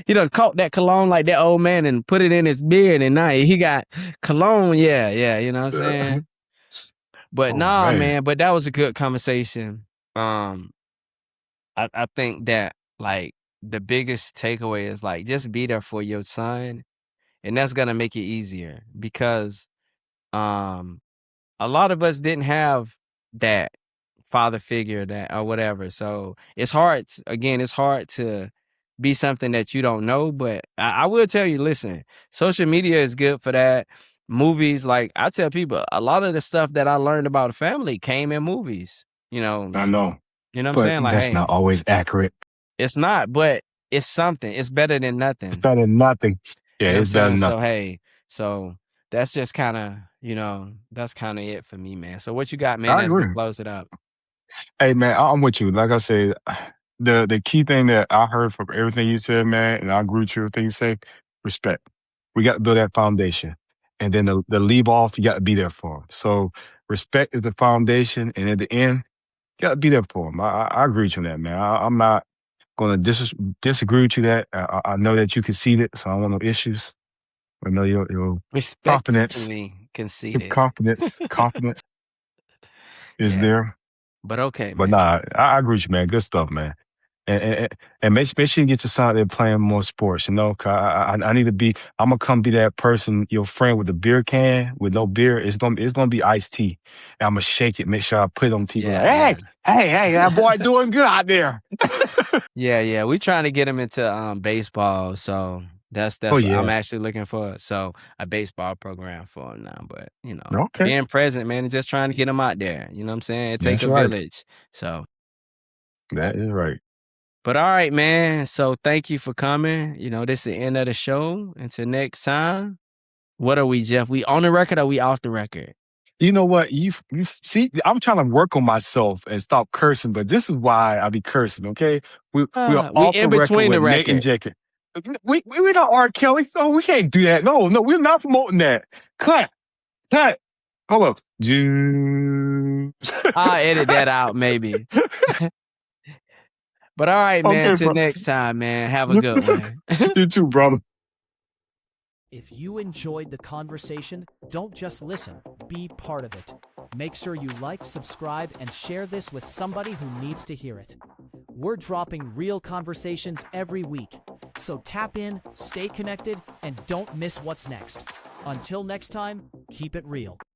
He done caught that cologne like that old man and put it in his beard, and now he got cologne. Yeah, you know what I'm saying? But Oh nah, man. man, but that was a good conversation. Um I think that like the biggest takeaway is like just be there for your son, and that's gonna make it easier because um a lot of us didn't have that father figure that or whatever. So it's hard again, it's hard to be something that you don't know. But I will tell you, listen, social media is good for that. Movies, like I tell people, a lot of the stuff that I learned about family came in movies. I know, You know what I'm but saying? Like, that's hey, not always accurate. it's not, but it's something. It's better than It's nothing. better than nothing. Yeah, You know what I'm it's better saying? than So nothing. hey, so that's just kind of, that's kind of it for me, man. So what you got, man, I as we agree. close it up? Hey man, I'm with you. Like I said, the key thing that I heard from everything you said, man, and I agree with you everything you say, respect. We got to build that foundation. And then the leave off, you got to be there for them. So respect is the foundation. And at the end, you got to be there for them. I agree with you on that, man. I'm not going to disagree with you that. I know that you conceded, so I don't want no issues. I know your confidence, Respectfully conceited. confidence is Yeah. there. But okay, But man. nah, I agree with you, man. Good stuff, man. And make sure you get your son out there playing more sports. 'Cause I need to be. I'm gonna come be that person, your friend with the beer can with no beer. It's gonna be iced tea. And I'm gonna shake it. Make sure I put it on people like, Yeah, hey, yeah. hey, that boy doing good out there. Yeah. We trying to get him into baseball. So Oh that's what I'm yes. actually looking for. So a baseball program for him now. But Okay, being present, man, and just trying to get him out there. You know what I'm saying? It take that's a right. village. So That is right. but all right, man. So thank you for coming. This is the end of the show. Until next time. What are we, Jeff? We on the record or we off the record? You know what? You see, I'm trying to work on myself and stop cursing, but this is why I be cursing. Okay, we are We off the in record between the with Nate and record. Jacob. We not R. Kelly. Oh, we can't do that. No, we're not promoting that. Cut. Hold up. Juice. I'll edit that out maybe. But all right, man. Okay, Till bro. next time, man. Have a good one. You too, brother. If you enjoyed the conversation, don't just listen, be part of it. Make sure you like, subscribe, and share this with somebody who needs to hear it. We're dropping real conversations every week, so tap in, stay connected, and don't miss what's next. Until next time, keep it real.